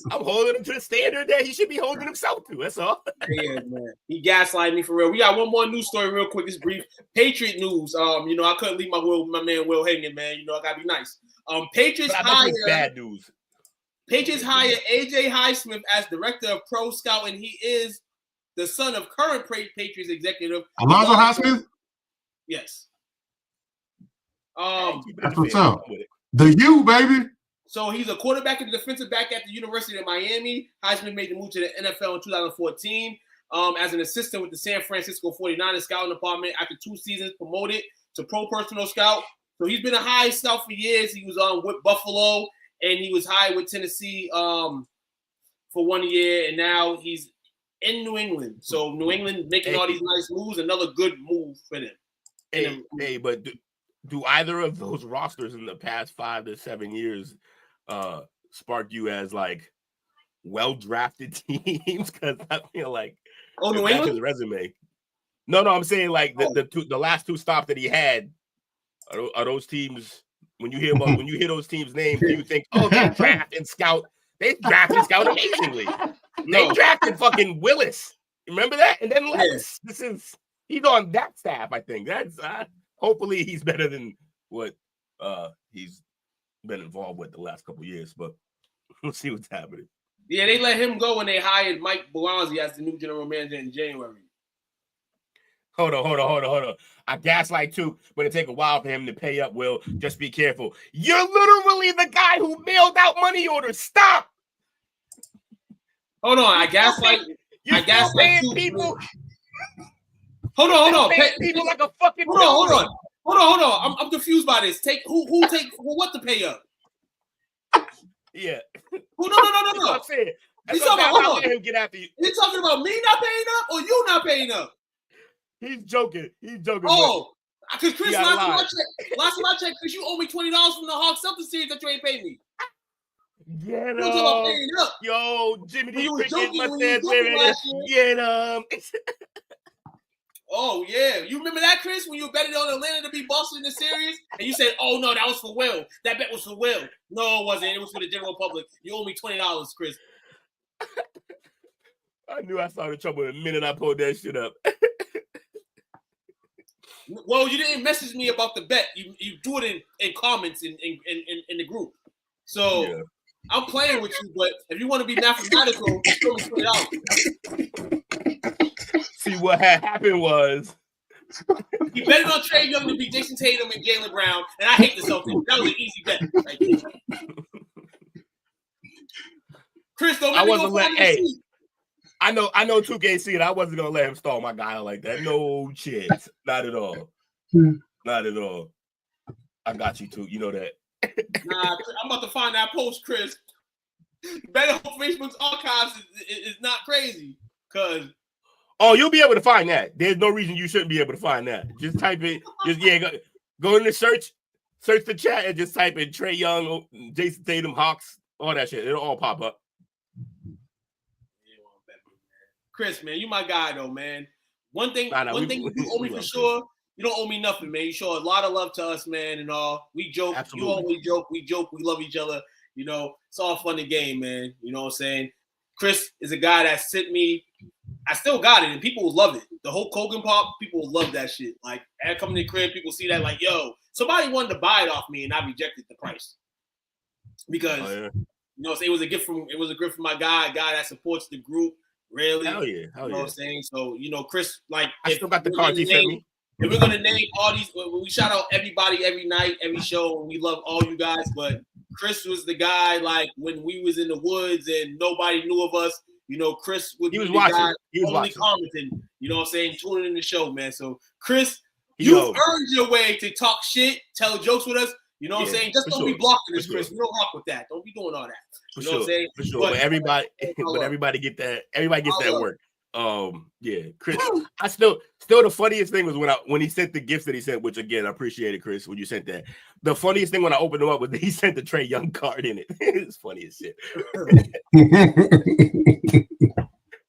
Speaker 5: to the standard that he should be holding himself to. That's all."
Speaker 4: Yeah, man. He gaslighted me for real. We got one more news story real quick. It's brief. Patriot news. You know, I couldn't leave my man Will hanging, man. You know, I gotta be nice. Patriots hire
Speaker 5: bad news.
Speaker 4: Patriots hire AJ Highsmith as director of pro scouting. He is the son of current Patriots executive
Speaker 3: Alonzo Highsmith.
Speaker 4: Yes.
Speaker 3: That's what's up. The U, baby.
Speaker 4: So he's a quarterback and defensive back at the University of Miami. Highsmith made the move to the NFL in 2014 as an assistant with the San Francisco 49ers scouting department after 2 seasons promoted to pro personal scout. So he's been a high scout for years. He was with Buffalo and he was hired with Tennessee for 1 year. And now he's in New England. So New England making all these nice moves. Another good move for them.
Speaker 5: But do either of those rosters in the past 5 to 7 years spark you as like well-drafted teams? Because I feel like
Speaker 4: New England?
Speaker 5: His resume. No, I'm saying like the last 2 stops that he had are those teams. When you hear those teams' names, you think, oh, they draft and scout. They draft and scout amazingly. They drafted fucking Willis. Remember that? And then Lex. He's on that staff. I think that's hopefully he's better than what he's been involved with the last couple of years, but we'll see what's happening.
Speaker 4: Yeah, they let him go when they hired Mike Belanzi as the new general manager in January.
Speaker 5: Hold on. I gaslight too, but it take a while for him to pay up, Will. Just be careful. You're literally the guy who mailed out money orders. Stop.
Speaker 4: Hold on, I gaslight
Speaker 5: people.
Speaker 4: Hold on.
Speaker 5: People like a fucking.
Speaker 4: Hold on. I'm confused by this. Who what to pay up?
Speaker 5: Yeah.
Speaker 4: No.
Speaker 5: I'm saying.
Speaker 4: He's talking about
Speaker 5: him get after you.
Speaker 4: He's talking about me not paying up or you not paying up?
Speaker 5: He's joking.
Speaker 4: Oh, because Chris, last time I checked, Chris, you owe me $20 from the Hawks Celtics series that you ain't paid me.
Speaker 5: Get
Speaker 4: up.
Speaker 5: Yo, Jimmy D. Pickens must have
Speaker 4: Get Oh, yeah. You remember that, Chris, when you betted on Atlanta to be Boston in the series? And you said, oh, no, that was for Will. That bet was for Will. No, it wasn't. It was for the general public. You owe me $20, Chris.
Speaker 5: I knew I started trouble the minute I pulled that shit up.
Speaker 4: Well, you didn't message me about the bet. You do it in comments in the group. So yeah. I'm playing with you, but if you want to be mathematical, throw me $20.
Speaker 5: See, what had happened was
Speaker 4: he betted on Trae Young to beat Jason Tatum and Jaylen Brown, and I hate the Celtics. That was an easy bet. Right? Chris, don't let me go find the seat.
Speaker 5: I know 2KC, and I wasn't gonna let him stall my guy like that. No chance. Not at all. Not at all. I got you too. You know that.
Speaker 4: Nah, I'm about to find that post, Chris. Better hope Facebook's archives is not crazy.
Speaker 5: You'll be able to find that. There's no reason you shouldn't be able to find that. Just type it. Go in the search the chat and just type in Trae Young, Jason Tatum, Hawks, all that shit. It'll all pop up.
Speaker 4: Chris, man, you my guy though, man. One thing you owe me for sure. You don't owe me nothing, man. You show a lot of love to us, man, and all. We joke. Absolutely. You always joke. We joke. We love each other. You know, it's all fun and game, man. You know what I'm saying? Chris is a guy that sent me. I still got it, and people will love it. The whole Kogan pop, people will love that shit. Like, I come to the crib, people see that, like, yo, somebody wanted to buy it off me, and I rejected the price because you know, it was a gift from my guy, a guy that supports the group. Really,
Speaker 5: hell yeah,
Speaker 4: you know what I'm saying? So, you know, Chris, like,
Speaker 5: I still got the cards he sent me.
Speaker 4: If we're gonna name all these, we shout out everybody every night, every show, and we love all you guys. But Chris was the guy, like, when we was in the woods and nobody knew of us. You know, Chris would be the guy only commenting. You know what I'm saying? Tuning in the show, man. So, Chris, you've earned your way to talk shit, tell jokes with us. You know what I'm saying? Just don't be blocking us, Chris. We don't rock with that. Don't be doing all that. You know what I'm saying?
Speaker 5: For sure. But everybody get that. Everybody gets that work. Yeah, Chris. I still the funniest thing was when he sent the gifts that he sent, which again I appreciate it, Chris, when you sent that. The funniest thing when I opened them up was that he sent the Trey Young card in it. It's funny as shit.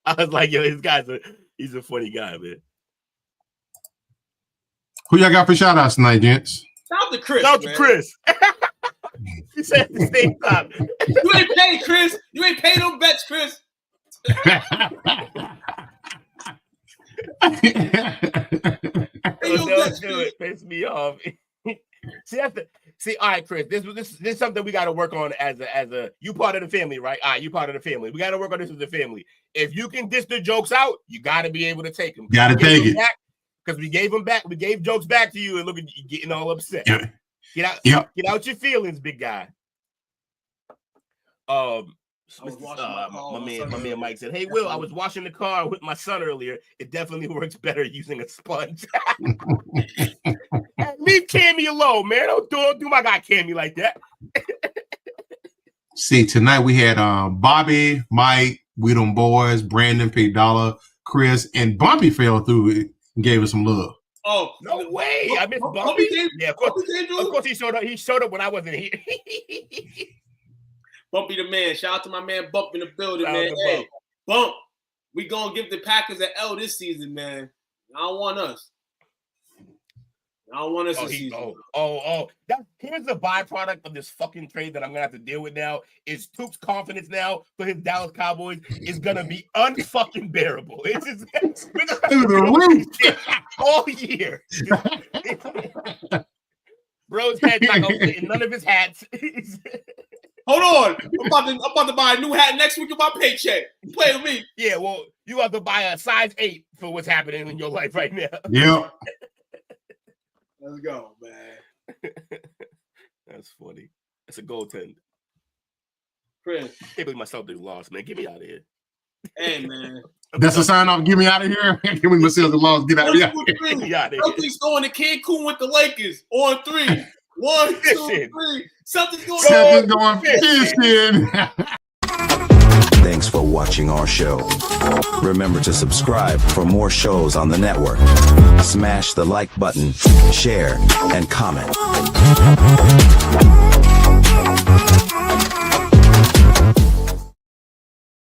Speaker 5: I was like, yo, he's a funny guy, man.
Speaker 3: Who y'all got for shout outs tonight, gents?
Speaker 4: Shout out to Chris.
Speaker 5: Shout out to Chris. He said at the same time.
Speaker 4: You ain't paid, Chris. You ain't paid no bets, Chris.
Speaker 5: Don't do it. Piss me off. See, all right, Chris. This is something we got to work on as a you part of the family, right? All right, you part of the family. We got to work on this as a family. If you can dish the jokes out, you got to be able to take them.
Speaker 3: Got to take it
Speaker 5: because we gave them back. We gave jokes back to you, and look at you getting all upset.
Speaker 3: Yeah.
Speaker 5: Get out your feelings, big guy. My man Mike said, "Hey Will, I was washing the car with my son earlier. It definitely works better using a sponge." Leave Cammy alone, man. Don't do my guy Cammy like that.
Speaker 3: See, tonight we had Bobby, Mike, we them boys, Brandon, P Dollar, Chris, and Bumpy fell through it and gave us some love.
Speaker 4: Oh
Speaker 5: no way! I missed Bumpy. Yeah, of course he showed up. He showed up when I wasn't here.
Speaker 4: Bumpy the man. Shout out to my man Bump in the building, man. Hey, Bump, we gonna give the Packers an L this season, man. I don't want us. This season.
Speaker 5: Here's the byproduct of this fucking trade that I'm gonna have to deal with now. Is Toop's confidence now for his Dallas Cowboys is gonna be unfucking bearable. It's just through the roof all year. Bro's head not in none of his hats.
Speaker 4: Hold on. I'm about to buy a new hat next week with my paycheck. Play with me.
Speaker 5: Yeah, well, you have to buy a size 8 for what's happening in your life right now.
Speaker 3: Yeah.
Speaker 4: Let's go, man.
Speaker 5: That's funny. That's a goaltender.
Speaker 4: Chris.
Speaker 5: I can't believe my Celtics lost, man. Get me out of here.
Speaker 4: Hey, man.
Speaker 3: That's a sign off. Get me out of here. Give me my Celtics lost. Get out of here.
Speaker 4: Celtics going to Cancun with the Lakers on 3. 1, 2, 3. Something's
Speaker 3: going fishing.
Speaker 7: Thanks for watching our show. Remember to subscribe for more shows on the network. Smash the like button, share, and comment.